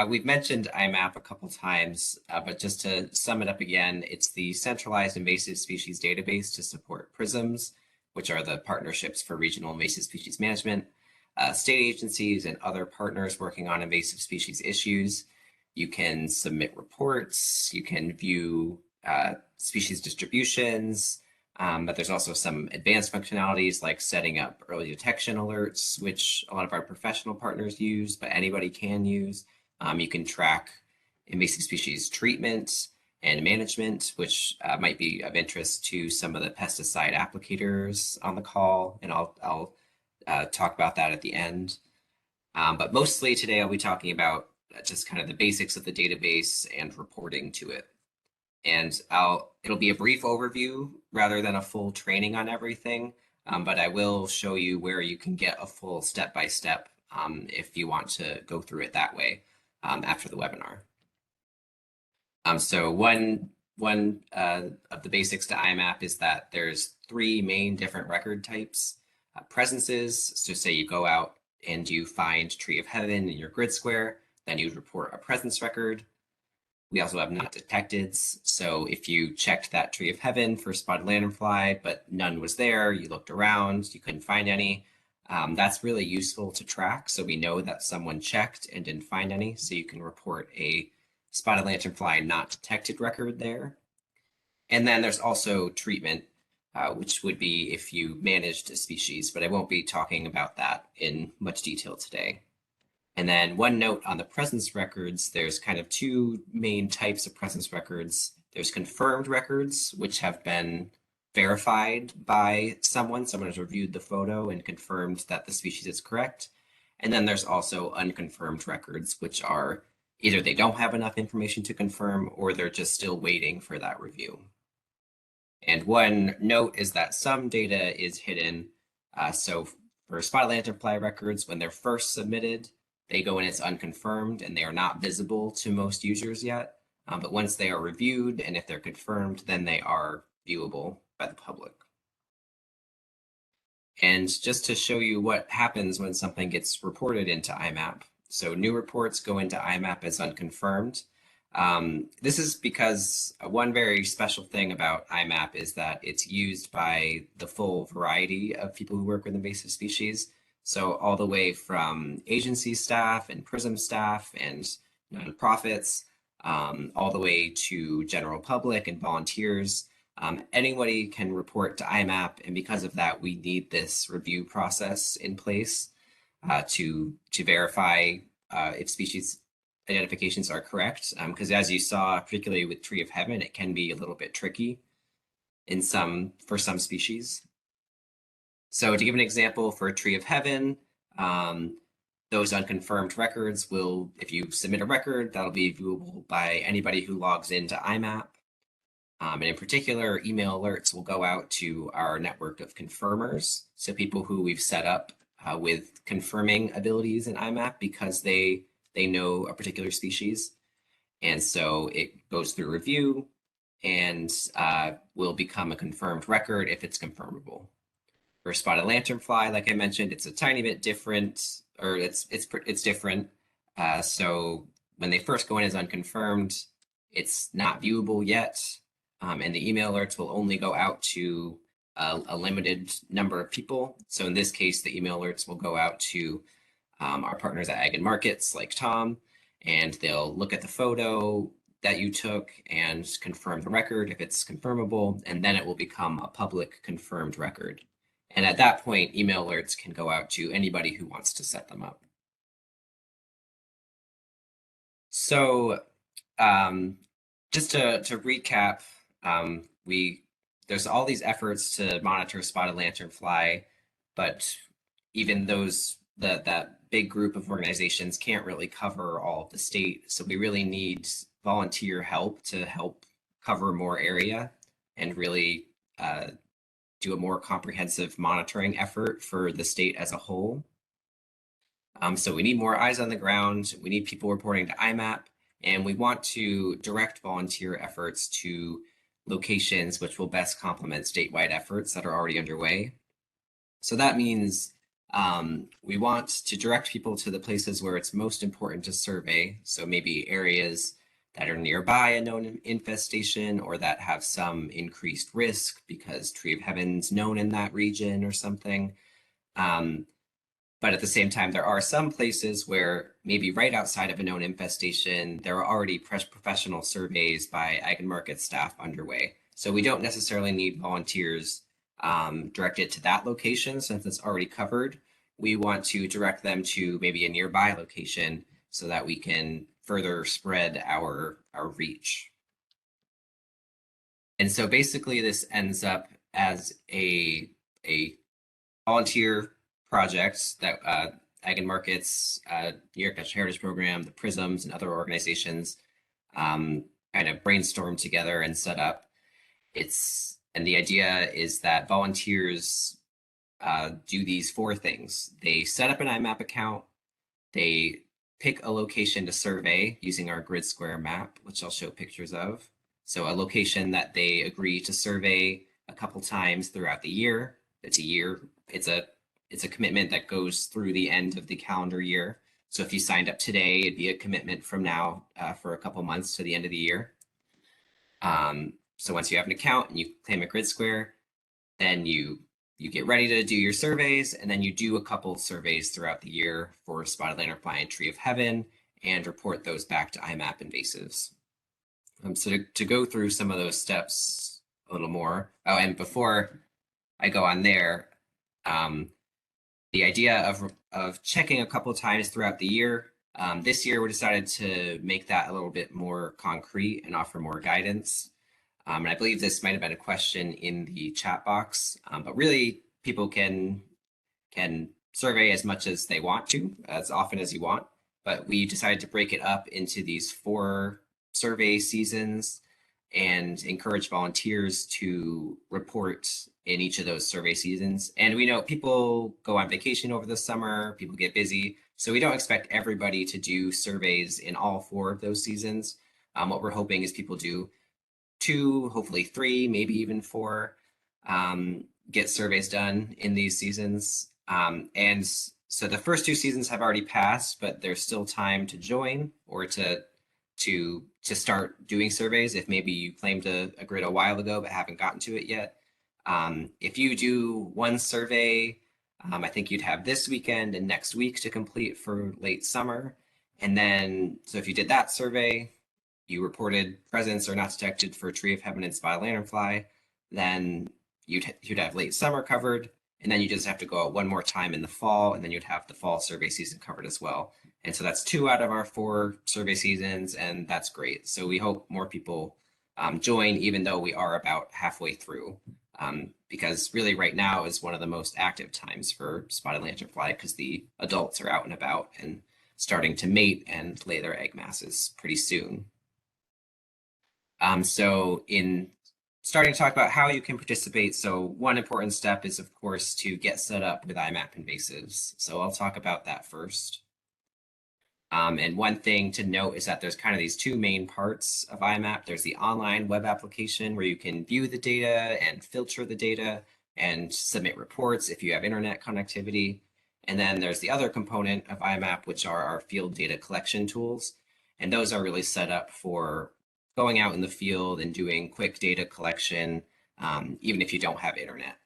We've mentioned IMAP a couple times, but just to sum it up again, it's the centralized invasive species database to support PRISMs, which are the partnerships for regional invasive species management, state agencies and other partners working on invasive species issues. You can submit reports, you can view species distributions, but there's also some advanced functionalities like setting up early detection alerts, which a lot of our professional partners use, but anybody can use. You can track invasive species treatment and management, which might be of interest to some of the pesticide applicators on the call, and I'll talk about that at the end. But mostly today I'll be talking about just kind of the basics of the database and reporting to it. And it'll be a brief overview rather than a full training on everything, but I will show you where you can get a full step-by-step if you want to go through it that way after the webinar. So one of the basics to IMAP is that there's 3 main different record types. Presences, so say you go out and you find Tree of Heaven in your grid square, then you'd report a presence record. We also have not detecteds. So if you checked that Tree of Heaven for spotted lanternfly, but none was there, you looked around, you couldn't find any, that's really useful to track. So we know that someone checked and didn't find any. So you can report a spotted lanternfly not detected record there. And then there's also treatment, which would be if you managed a species, but I won't be talking about that in much detail today. And then one note on the presence records, there's kind of 2 main types of presence records. There's confirmed records, which have been verified by someone has reviewed the photo and confirmed that the species is correct. And then there's also unconfirmed records, which are either they don't have enough information to confirm or they're just still waiting for that review. And one note is that some data is hidden. So for spotted lanternfly records, when they're first submitted, they go in as unconfirmed and they are not visible to most users yet. But once they are reviewed and if they're confirmed, then they are viewable by the public. And just to show you what happens when something gets reported into IMAP. So new reports go into IMAP as unconfirmed. This is because one very special thing about IMAP is that it's used by the full variety of people who work with invasive species. So all the way from agency staff and PRISM staff and nonprofits, all the way to general public and volunteers. Anybody can report to IMAP, and because of that, we need this review process in place to verify if species identifications are correct. Because as you saw, particularly with Tree of Heaven, it can be a little bit tricky for some species. So to give an example for Tree of Heaven, those unconfirmed records will, if you submit a record, that'll be viewable by anybody who logs into IMAP. And in particular, email alerts will go out to our network of confirmers. So people who we've set up with confirming abilities in IMAP because they know a particular species. And so it goes through review and will become a confirmed record if it's confirmable. For spotted lanternfly, like I mentioned, it's a tiny bit different, or it's different. So when they first go in as unconfirmed, it's not viewable yet, and the email alerts will only go out to a limited number of people. So in this case, the email alerts will go out to our partners at Ag and Markets, like Tom, and they'll look at the photo that you took and confirm the record if it's confirmable, and then it will become a public confirmed record. And at that point, email alerts can go out to anybody who wants to set them up. So just to recap, there's all these efforts to monitor spotted lanternfly, but even that big group of organizations can't really cover all of the state. So we really need volunteer help to help cover more area and really do a more comprehensive monitoring effort for the state as a whole. So we need more eyes on the ground. We need people reporting to IMAP, and we want to direct volunteer efforts to locations which will best complement statewide efforts that are already underway. So that means we want to direct people to the places where it's most important to survey. So maybe areas that are nearby a known infestation or that have some increased risk because Tree of Heaven's known in that region or something. But at the same time, there are some places where maybe right outside of a known infestation, there are already professional surveys by Ag and Market staff underway. So we don't necessarily need volunteers directed to that location since it's already covered. We want to direct them to maybe a nearby location so that we can further spread our reach. And so basically this ends up as a volunteer project that Ag and Markets, New York Natural Heritage Program, the PRISMs, and other organizations kind of brainstorm together and set up. And the idea is that volunteers do these 4 things. They set up an IMAP account, they pick a location to survey using our grid square map, which I'll show pictures of. So a location that they agree to survey a couple times throughout the year. It's a commitment that goes through the end of the calendar year. So if you signed up today, it'd be a commitment from now for a couple months to the end of the year. So once you have an account and you claim a grid square, then you get ready to do your surveys, and then you do a couple surveys throughout the year for spotted lanternfly and Tree of Heaven and report those back to iMapInvasives. So to go through some of those steps a little more. Oh, and before I go on there, the idea of checking a couple of times throughout the year. This year, we decided to make that a little bit more concrete and offer more guidance. And I believe this might have been a question in the chat box, but really people can survey as much as they want to, as often as you want. But we decided to break it up into these 4 survey seasons and encourage volunteers to report in each of those survey seasons. And we know people go on vacation over the summer, people get busy. So we don't expect everybody to do surveys in all 4 of those seasons. What we're hoping is people do 2, hopefully 3, maybe even 4, get surveys done in these seasons. And so the first 2 seasons have already passed, but there's still time to join or to start doing surveys if maybe you claimed a grid a while ago but haven't gotten to it yet. If you do 1 survey I think you'd have this weekend and next week to complete for late summer. And then, so if you did that survey, you reported presence or not detected for tree of heaven and spotted lanternfly, then you'd have late summer covered, and then you just have to go out one more time in the fall, and then you'd have the fall survey season covered as well. And so that's 2 out of our 4 survey seasons, and that's great. So we hope more people join, even though we are about halfway through, because really right now is one of the most active times for spotted lanternfly because the adults are out and about and starting to mate and lay their egg masses pretty soon. So in starting to talk about how you can participate, so one important step is, of course, to get set up with iMapInvasives. So I'll talk about that first. And one thing to note is that there's kind of these 2 main parts of IMAP. There's the online web application where you can view the data and filter the data and submit reports if you have internet connectivity. And then there's the other component of IMAP, which are our field data collection tools. And those are really set up for going out in the field and doing quick data collection, even if you don't have internet.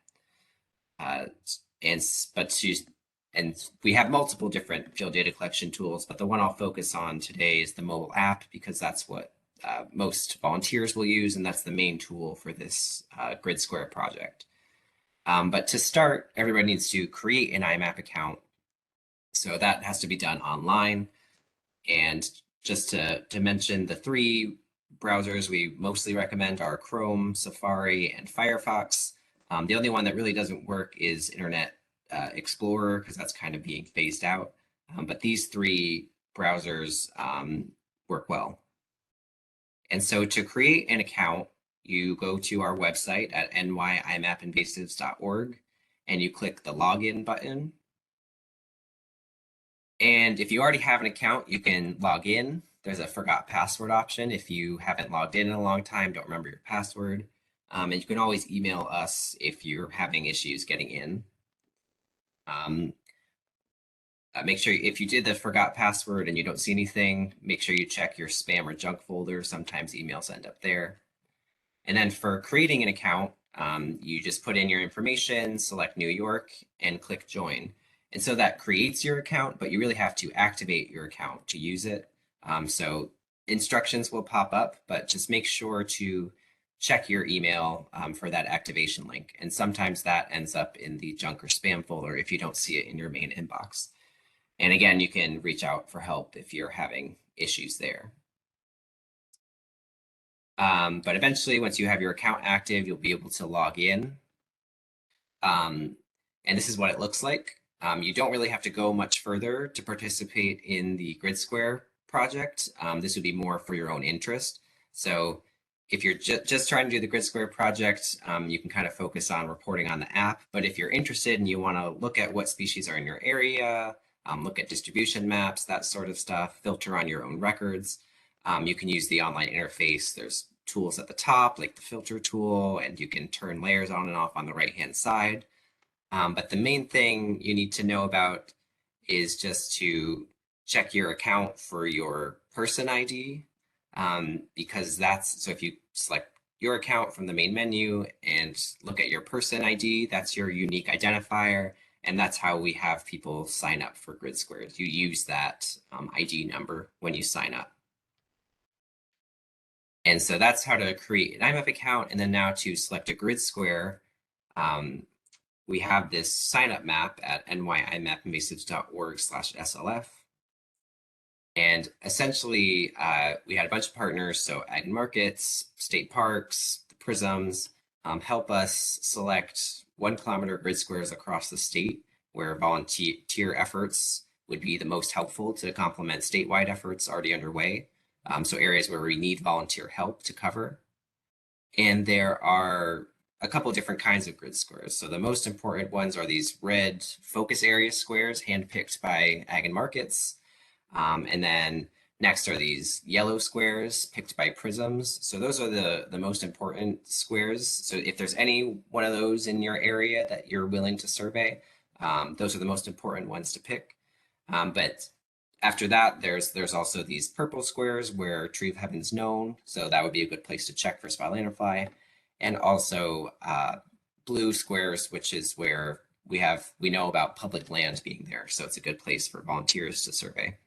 And we have multiple different field data collection tools, but the one I'll focus on today is the mobile app because that's what most volunteers will use, and that's the main tool for this Grid Square project. But to start, everybody needs to create an IMAP account. So that has to be done online. And just to mention, the 3 browsers we mostly recommend are Chrome, Safari, and Firefox. The only one that really doesn't work is Internet Explorer because that's kind of being phased out. But these 3 browsers work well. And so to create an account, you go to our website at nyimapinvasives.org and you click the login button. And if you already have an account, you can log in. There's a forgot password option if you haven't logged in a long time, don't remember your password. And you can always email us if you're having issues getting in. Make sure if you did the forgot password and you don't see anything, make sure you check your spam or junk folder. Sometimes emails end up there. And then for creating an account, you just put in your information, select New York, and click join. And so that creates your account, but you really have to activate your account to use it. So instructions will pop up, but just make sure to check your email for that activation link. And sometimes that ends up in the junk or spam folder if you don't see it in your main inbox. And again, you can reach out for help if you're having issues there. But eventually, once you have your account active, you'll be able to log in. And this is what it looks like. You don't really have to go much further to participate in the Grid Square project. This would be more for your own interest. So if you're just trying to do the Grid Square project, you can kind of focus on reporting on the app. But if you're interested and you want to look at what species are in your area, look at distribution maps, that sort of stuff, filter on your own records, you can use the online interface. There's tools at the top, like the filter tool, and you can turn layers on and off on the right-hand side. But the main thing you need to know about is just to check your account for your person ID, because so if you select your account from the main menu and look at your person ID, that's your unique identifier. And that's how we have people sign up for Grid Squares. You use that ID number when you sign up. And so that's how to create an IMAP account. And then now to select a Grid Square, we have this sign up map at nyimapinvasives.org/SLF. And essentially, we had a bunch of partners, so ag and markets, state parks, the prisms, help us select 1 kilometer grid squares across the state where volunteer efforts would be the most helpful to complement statewide efforts already underway. So areas where we need volunteer help to cover. And there are a couple different kinds of grid squares. So the most important ones are these red focus area squares handpicked by ag and markets. And then next are these yellow squares picked by prisms. So those are the most important squares. So if there's any one of those in your area that you're willing to survey, those are the most important ones to pick. But after that, there's also these purple squares where tree of heaven's known. So that would be a good place to check for spotted lanternfly. And also blue squares, which is where we know about public land being there, so it's a good place for volunteers to survey.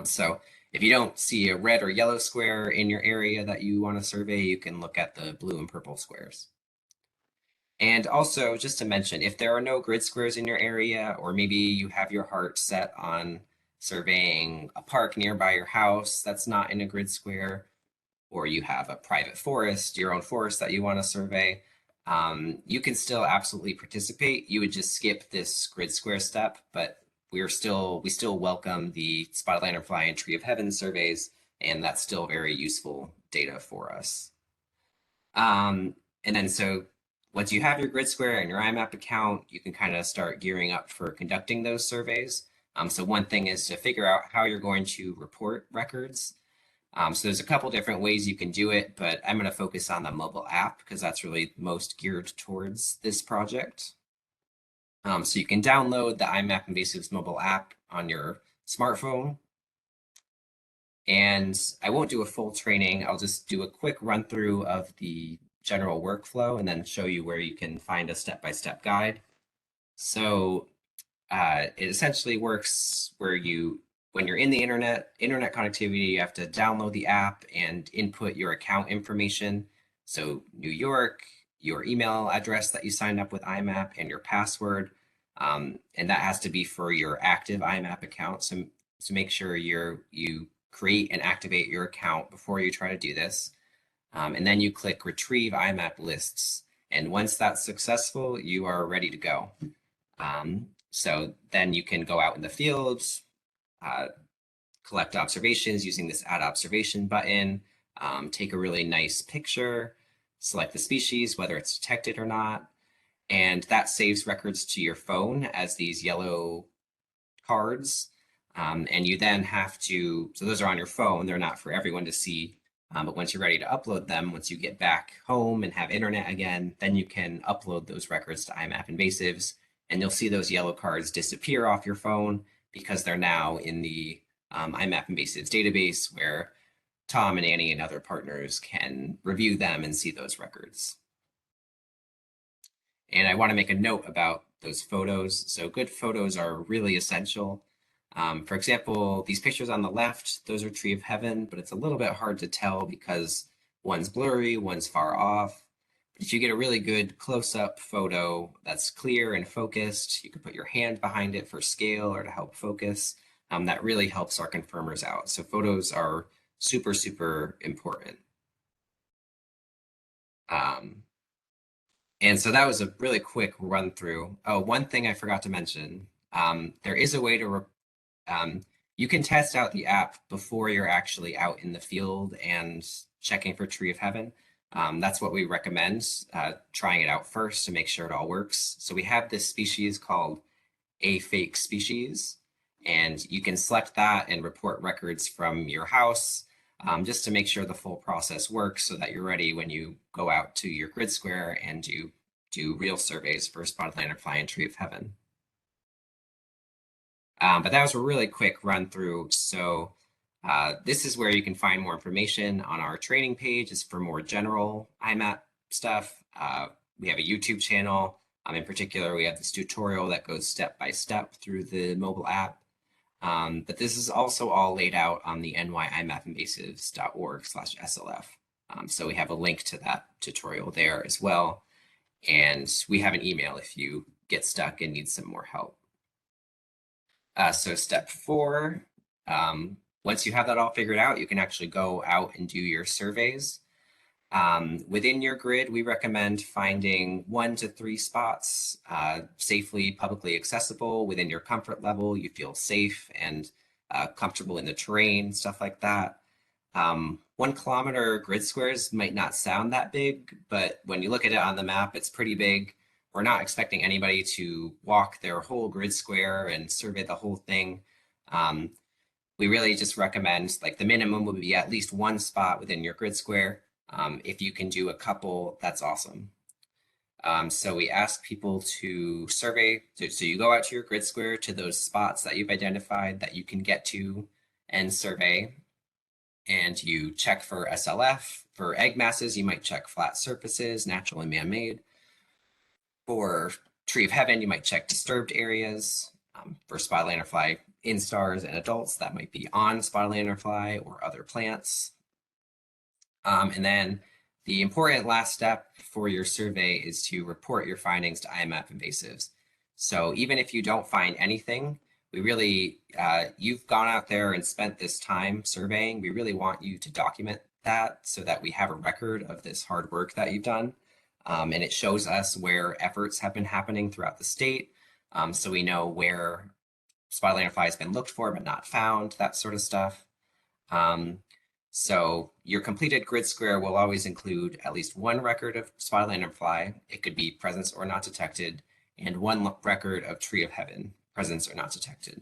So if you don't see a red or yellow square in your area that you want to survey, you can look at the blue and purple squares. And also, just to mention, if there are no grid squares in your area, or maybe you have your heart set on surveying a park nearby your house that's not in a grid square, or you have a private forest, your own forest that you want to survey, you can still absolutely participate. You would just skip this grid square step, but we still welcome the spotted lanternfly and tree of heaven surveys, and that's still very useful data for us. And then so once you have your grid square and your IMAP account, you can kind of start gearing up for conducting those surveys. So one thing is to figure out how you're going to report records. So there's a couple different ways you can do it, but I'm going to focus on the mobile app because that's really most geared towards this project. So you can download the iMapInvasives mobile app on your smartphone. And I won't do a full training. I'll just do a quick run through of the general workflow and then show you where you can find a step-by-step guide. So it essentially works where when you're in the internet connectivity, you have to download the app and input your account information. So New York, your email address that you signed up with IMAP, and your password. And that has to be for your active IMAP account. So make sure you create and activate your account before you try to do this. And then you click Retrieve IMAP Lists. And once that's successful, you are ready to go. So then you can go out in the fields, collect observations using this Add Observation button, take a really nice picture, select the species, whether it's detected or not, and that saves records to your phone as these yellow cards. And you then have to, so those are on your phone, they're not for everyone to see, but once you're ready to upload them, once you get back home and have internet again, then you can upload those records to iMapInvasives, and you'll see those yellow cards disappear off your phone because they're now in the iMapInvasives database where Tom and Annie and other partners can review them and see those records. And I want to make a note about those photos. So good photos are really essential. For example, these pictures on the left, those are Tree of Heaven, but it's a little bit hard to tell because one's blurry, one's far off. But if you get a really good close-up photo that's clear and focused, you can put your hand behind it for scale or to help focus. That really helps our confirmers out. So photos are super, super important. And so that was a really quick run through. Oh, one thing I forgot to mention, there is a way to, you can test out the app before you're actually out in the field and checking for Tree of Heaven. That's what we recommend, trying it out first to make sure it all works. So we have this species called a fake species, and you can select that and report records from your house just to make sure the full process works so that you're ready when you go out to your grid square and you do real surveys for spotted lanternfly and Tree of Heaven. But that was a really quick run through. So this is where you can find more information on our training page. It's for more general IMAP stuff. We have a YouTube channel. In particular, we have this tutorial that goes step by step through the mobile app. But this is also all laid out on the nyimappinvasives.org/SLF. So we have a link to that tutorial there as well. And we have an email if you get stuck and need some more help. So step 4, once you have that all figured out, you can actually go out and do your surveys. Within your grid, we recommend finding 1 to 3 spots safely, publicly accessible within your comfort level. You feel safe and comfortable in the terrain, stuff like that. 1 kilometer grid squares might not sound that big, but when you look at it on the map, it's pretty big. We're not expecting anybody to walk their whole grid square and survey the whole thing. We really just recommend, like, the minimum would be at least 1 spot within your grid square. If you can do a couple, that's awesome. So we ask people to survey. So you go out to your grid square to those spots that you've identified that you can get to and survey. And you check for SLF. For egg masses, you might check flat surfaces, natural and man-made. For Tree of Heaven, you might check disturbed areas. For spotted lanternfly instars and adults, that might be on spotted lanternfly or other plants. And then the important last step for your survey is to report your findings to iMapInvasives. So even if you don't find anything, we really, you've gone out there and spent this time surveying. We really want you to document that so that we have a record of this hard work that you've done. And it shows us where efforts have been happening throughout the state. So we know where spotted lanternfly has been looked for but not found, that sort of stuff. So your completed grid square will always include at least one record of spotted lanternfly. It could be presence or not detected, and one record of Tree of Heaven, presence or not detected.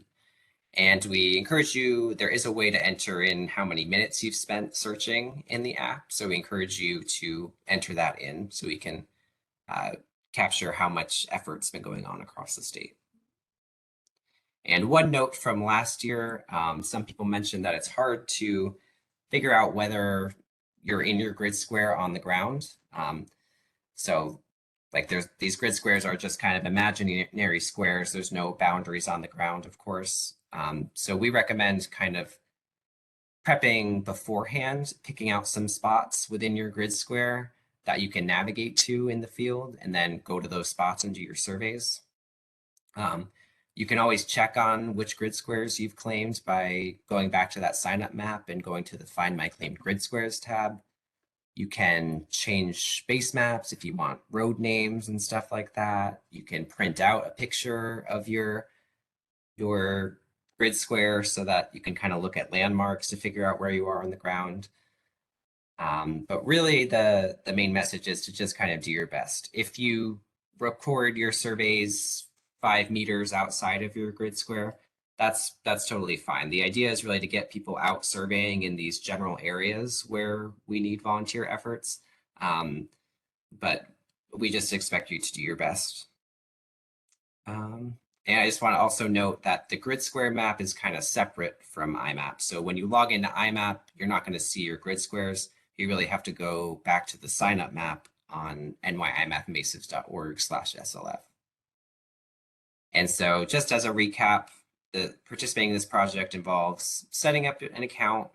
And we encourage you, there is a way to enter in how many minutes you've spent searching in the app. So we encourage you to enter that in so we can capture how much effort's been going on across the state. And one note from last year, some people mentioned that it's hard to figure out whether you're in your grid square on the ground. So like these grid squares are just kind of imaginary squares. There's no boundaries on the ground, of course. So we recommend kind of prepping beforehand, picking out some spots within your grid square that you can navigate to in the field and then go to those spots and do your surveys. You can always check on which grid squares you've claimed by going back to that sign up map and going to the Find My Claimed Grid Squares tab. You can change base maps if you want road names and stuff like that. You can print out a picture of your grid square so that you can kind of look at landmarks to figure out where you are on the ground. But really the main message is to just kind of do your best. If you record your surveys 5 meters outside of your grid square, that's totally fine. The idea is really to get people out surveying in these general areas where we need volunteer efforts. But we just expect you to do your best. And I just want to also note that the grid square map is kind of separate from IMAP. So when you log into IMAP, you're not going to see your grid squares. You really have to go back to the sign up map on nyimappinvasives.org/SLF. And so just as a recap, participating in this project involves setting up an account,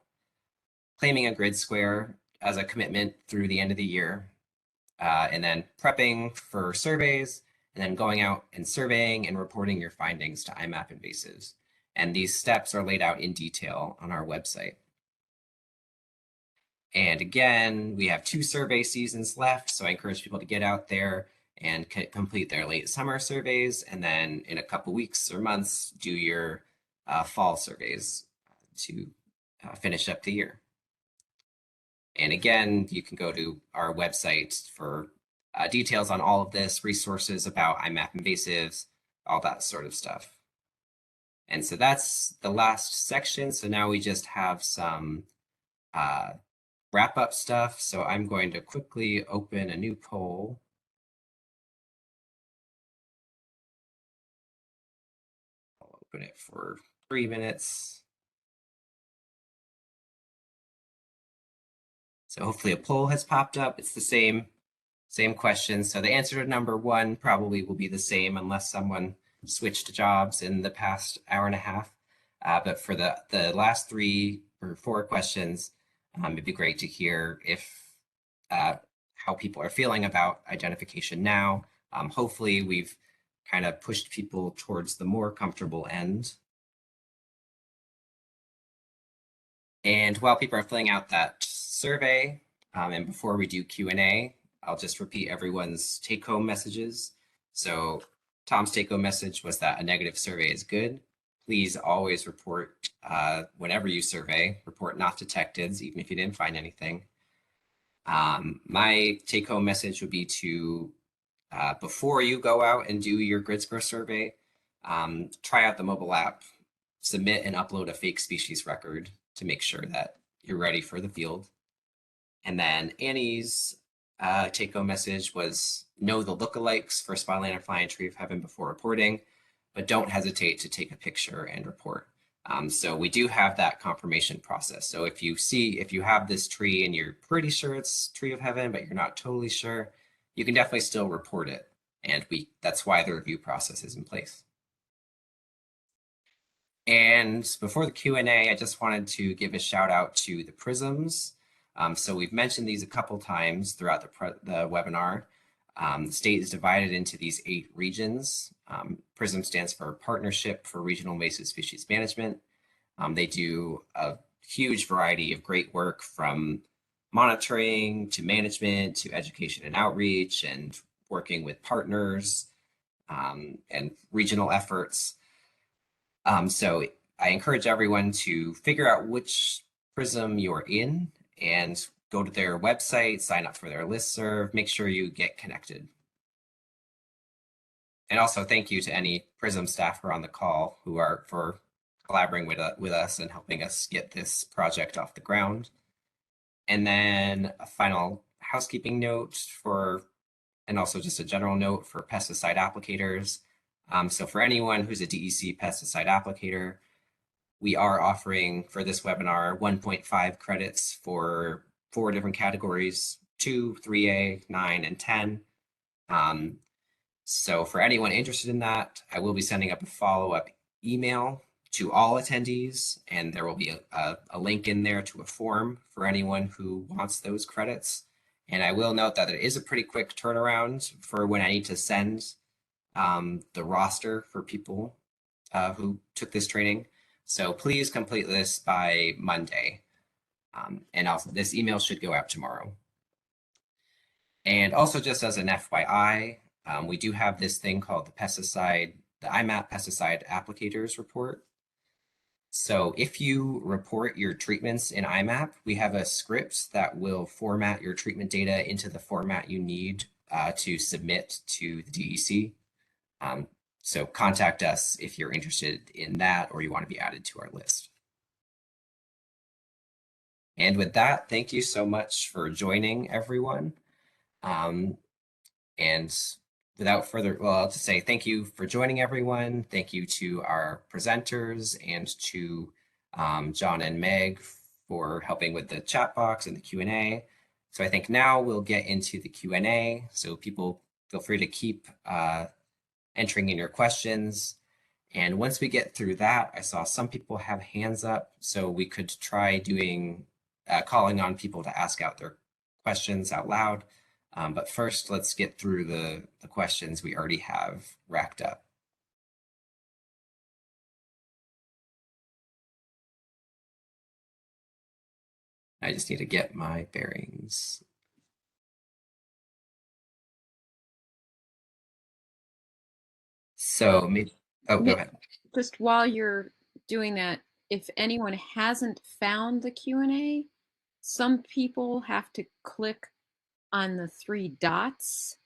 claiming a grid square as a commitment through the end of the year, and then prepping for surveys, and then going out and surveying and reporting your findings to iMapInvasives. And these steps are laid out in detail on our website. And again, we have 2 survey seasons left, so I encourage people to get out there and complete their late summer surveys, and then in a couple weeks or months, do your fall surveys to finish up the year. And again, you can go to our website for details on all of this, resources about iMapInvasives, all that sort of stuff. And so that's the last section. So now we just have some wrap up stuff. So I'm going to quickly open a new poll. I'll open it for 3 minutes. So hopefully a poll has popped up. It's the same question. So the answer to number 1 probably will be the same unless someone switched jobs in the past hour and a half. But for the last 3 or 4 questions, it'd be great to hear how people are feeling about identification now. Hopefully we've kind of pushed people towards the more comfortable end. And while people are filling out that survey, and before we do Q&A, I'll just repeat everyone's take-home messages. So Tom's take-home message was that a negative survey is good. Please always report whenever you survey, report not detected, even if you didn't find anything. My take-home message would be to, before you go out and do your grid square survey, try out the mobile app, submit and upload a fake species record to make sure that you're ready for the field. And then Annie's take-home message was know the lookalikes for spotted lanternfly and Tree of Heaven before reporting, but don't hesitate to take a picture and report. So we do have that confirmation process. So if you have this tree and you're pretty sure it's Tree of Heaven, but you're not totally sure, you can definitely still report it. And that's why the review process is in place. And before the Q&A, I just wanted to give a shout out to the prisms. So we've mentioned these a couple times throughout the webinar. The state is divided into these 8 regions. PRISM stands for Partnership for Regional Invasive Species Management. They do a huge variety of great work, from monitoring to management to education and outreach and working with partners and regional efforts. So I encourage everyone to figure out which PRISM you're in and go to their website, sign up for their listserv, make sure you get connected. And also thank you to any PRISM staff who are on the call for collaborating with us and helping us get this project off the ground. And then a final housekeeping note and also just a general note for pesticide applicators. So for anyone who's a DEC pesticide applicator, we are offering for this webinar 1.5 credits for 4 different categories: 2, 3A, 9, and 10. So for anyone interested in that, I will be sending up a follow-up email to all attendees, and there will be a link in there to a form for anyone who wants those credits. And I will note that it is a pretty quick turnaround for when I need to send the roster for people who took this training. So please complete this by Monday. And this email should go out tomorrow. And also, just as an FYI, we do have this thing called the IMAP Pesticide Applicators Report. So if you report your treatments in IMAP, we have a script that will format your treatment data into the format you need to submit to the DEC. So contact us if you're interested in that or you want to be added to our list. And with that, thank you so much for joining, everyone. And without further, well, I'll just say thank you for joining, everyone. Thank you to our presenters and to John and Meg for helping with the chat box and the Q&A. So I think now we'll get into the Q&A. So people feel free to keep entering in your questions. And once we get through that, I saw some people have hands up, so we could try doing calling on people to ask out their questions out loud. But first, let's get through the questions we already have racked up. I just need to get my bearings. So maybe, oh, go ahead. Just while you're doing that, if anyone hasn't found the Q&A, some people have to click on the 3 dots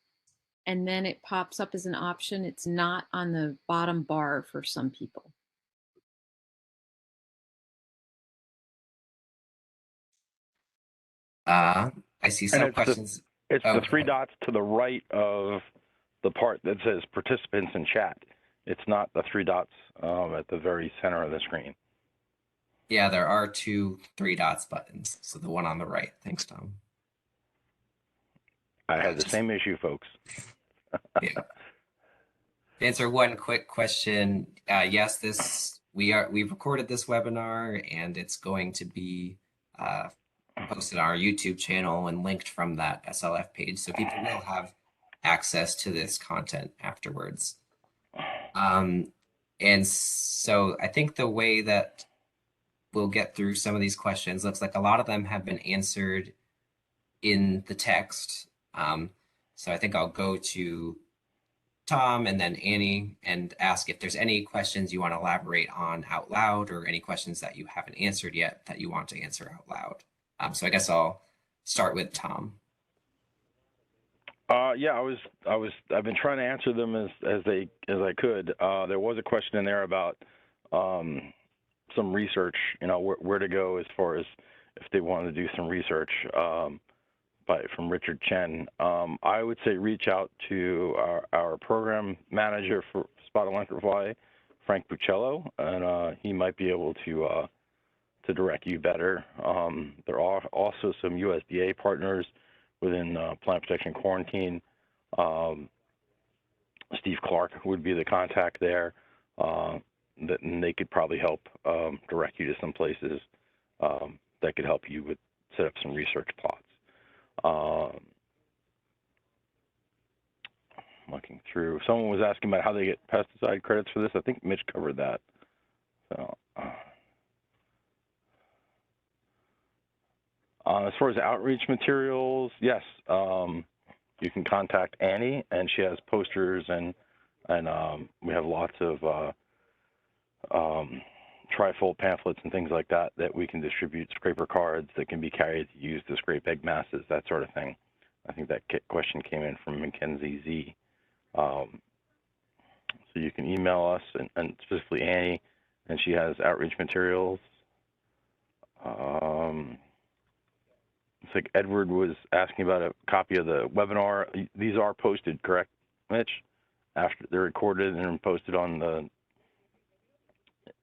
and then it pops up as an option. It's not on the bottom bar for some people. I see some questions. It's the 3 dots to the right of the part that says participants in chat. It's not the 3 dots at the very center of the screen. Yeah, there are 2 3 dots buttons. So the one on the right. Thanks, Tom. I had the same issue, folks. Yeah. To answer one quick question, yes, we've recorded this webinar and it's going to be posted on our YouTube channel and linked from that SLF page, so people will have access to this content afterwards. And so I think the way that we'll get through some of these questions looks like a lot of them have been answered in the text. So I think I'll go to Tom and then Annie and ask if there's any questions you want to elaborate on out loud or any questions that you haven't answered yet that you want to answer out loud. So I guess I'll start with Tom. Yeah, I've been trying to answer them as I could. There was a question in there about some research, where to go as far as if they wanted to do some research. From Richard Chen. I would say reach out to our program manager for spotted lanternfly, Frank Buccello, and he might be able to direct you better. There are also some USDA partners within plant protection quarantine Steve Clark would be the contact there. And they could probably help direct you to some places that could help you with set up some research plots. Looking through, someone was asking about how they get pesticide credits for this. I think Mitch covered that. So, as far as outreach materials, yes, you can contact Annie, and she has posters and we have lots of trifold pamphlets and things like that that we can distribute, scraper cards that can be carried to use to scrape egg masses, that sort of thing. I think that question came in from Mackenzie Z. So you can email us, and specifically Annie, and she has outreach materials. It's like Edward was asking about a copy of the webinar. These are posted, correct, Mitch? After they're recorded and posted on the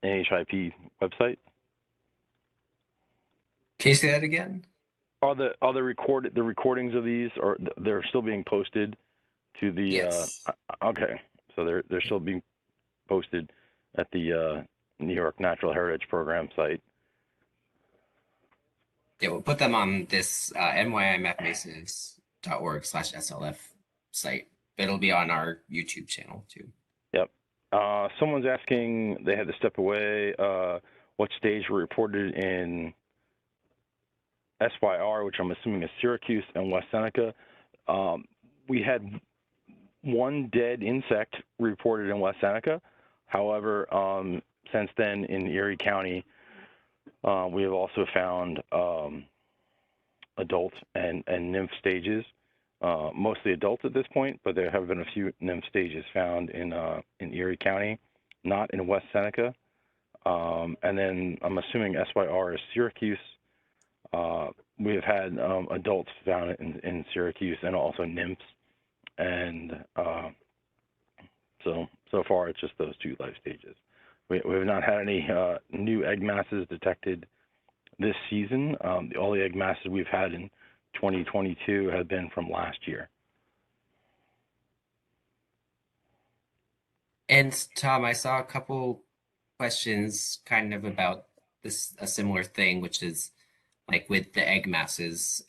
NHIP website. Can you say that again? Are the recordings of these, or they're still being posted to the? Yes. Okay, so they're still being posted at the New York Natural Heritage Program site. Yeah, we'll put them on this nyimappinvasives.org/SLF site. But it'll be on our YouTube channel too. Yep. Someone's asking, they had to step away, what stage were reported in SYR, which I'm assuming is Syracuse and West Seneca. We had one dead insect reported in West Seneca. However, since then in Erie County, we have also found adult and nymph stages, mostly adult at this point, but there have been a few nymph stages found in Erie County, not in West Seneca. And then I'm assuming SYR is Syracuse. We have had adults found in Syracuse and also nymphs. And so far it's just those two life stages. We have not had any new egg masses detected this season. All the egg masses we've had in 2022 have been from last year. And Tom, I saw a couple questions kind of about this, a similar thing, which is like with the egg masses,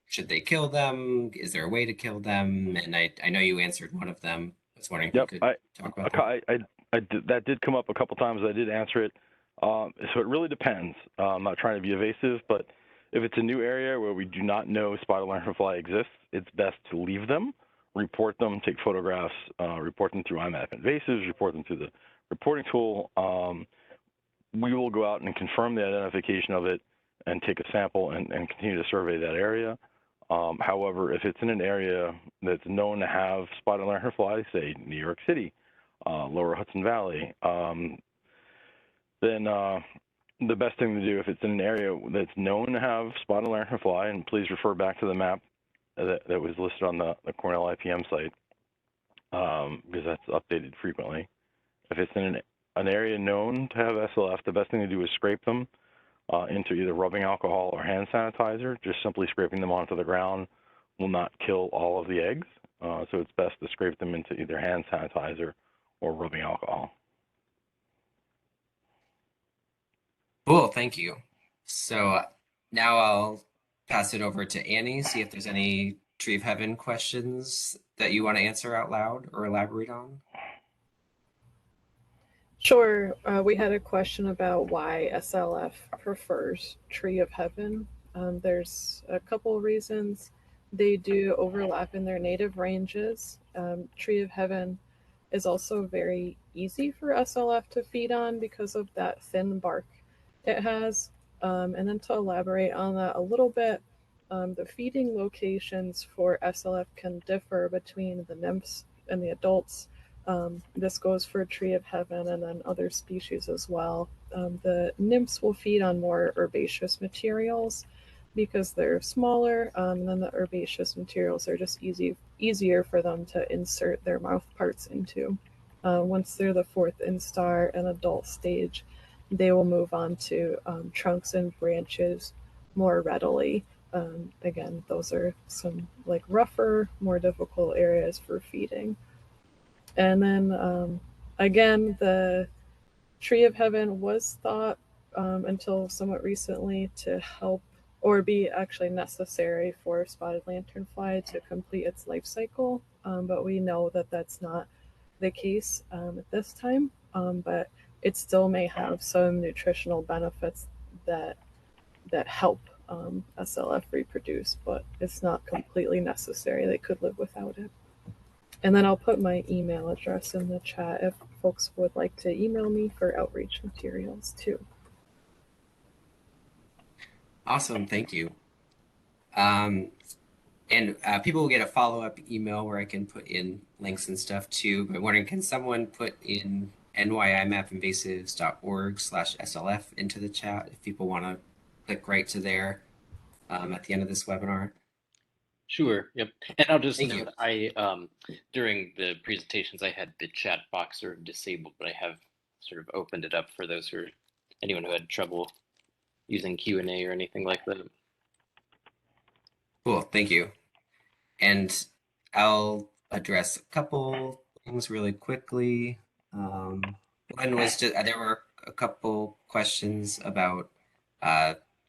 should they kill them? Is there a way to kill them? And I know you answered one of them. I was wondering if you could talk about that. That did come up a couple times. I did answer it. So it really depends. I'm not trying to be evasive, but if it's a new area where we do not know spotted lanternfly exists, it's best to leave them, report them, take photographs, report them through iMapInvasives, report them through the reporting tool. We will go out and confirm the identification of it and take a sample and continue to survey that area. However, if it's in an area that's known to have spotted lanternfly, say New York City, Lower Hudson Valley, then the best thing to do, if it's in an area that's known to have spotted lanternfly, and please refer back to the map that was listed on the Cornell IPM site, because that's updated frequently. If it's in an area known to have SLF, the best thing to do is scrape them into either rubbing alcohol or hand sanitizer. Just simply scraping them onto the ground will not kill all of the eggs. So it's best to scrape them into either hand sanitizer or rubbing alcohol. Cool, thank you. So now I'll pass it over to Annie, see if there's any Tree of Heaven questions that you want to answer out loud or elaborate on. Sure. We had a question about why SLF prefers Tree of Heaven. There's a couple reasons. They do overlap in their native ranges. Tree of Heaven is also very easy for SLF to feed on because of that thin bark it has. And then to elaborate on that a little bit, the feeding locations for SLF can differ between the nymphs and the adults. This goes for Tree of Heaven and then other species as well. The nymphs will feed on more herbaceous materials because they're smaller, and then the herbaceous materials are just easier for them to insert their mouth parts into. Once they're the fourth instar and adult stage, they will move on to trunks and branches more readily. Again, those are some like rougher, more difficult areas for feeding. And then again, the Tree of Heaven was thought until somewhat recently to help or be actually necessary for spotted lanternfly to complete its life cycle. But we know that that's not the case at this time. But it still may have some nutritional benefits that help SLF reproduce, but it's not completely necessary. They could live without it. And then I'll put my email address in the chat if folks would like to email me for outreach materials too. Awesome, thank you. And people will get a follow-up email where I can put in links and stuff too. But I'm wondering, can someone put in nyimapinvasives.org/SLF into the chat if people want to click right to there at the end of this webinar? Sure. Yep. And I'll just Thank note, you. I during the presentations, I had the chat box sort of disabled, but I have sort of opened it up for those who, anyone who had trouble using Q&A or anything like that. Cool, thank you. And I'll address a couple things really quickly. One was just there were a couple questions about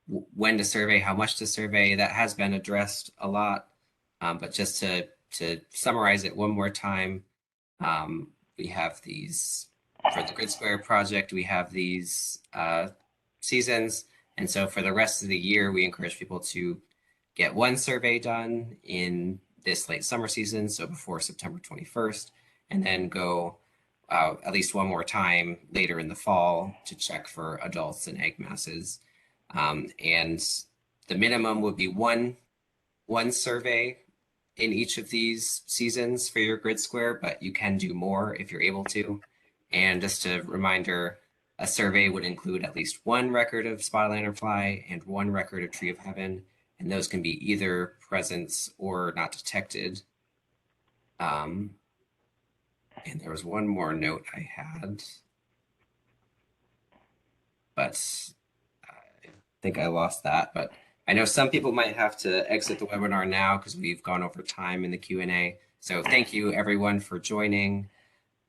when to survey, how much to survey. That has been addressed a lot, but just to summarize it one more time, we have these for the Grid Square project. We have these seasons, and so for the rest of the year, we encourage people to get one survey done in this late summer season, so before September 21st, and then go at least one more time later in the fall to check for adults and egg masses. And the minimum would be one survey in each of these seasons for your grid square, but you can do more if you're able to. And just a reminder, a survey would include at least one record of spotted lanternfly and one record of Tree of Heaven, and those can be either presence or not detected. And there was one more note I had, but I think I lost that. But I know some people might have to exit the webinar now because we've gone over time in the Q&A. So thank you everyone for joining.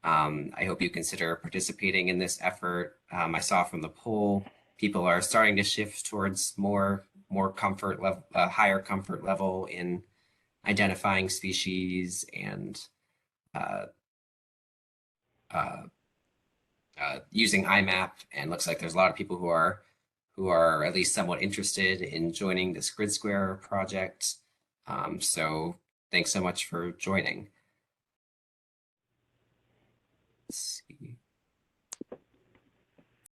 I hope you consider participating in this effort. I saw from the poll, people are starting to shift towards more comfort level, higher comfort level in identifying species and using IMAP. And looks like there's a lot of people who are at least somewhat interested in joining this Grid Square project. So thanks so much for joining. Let's see.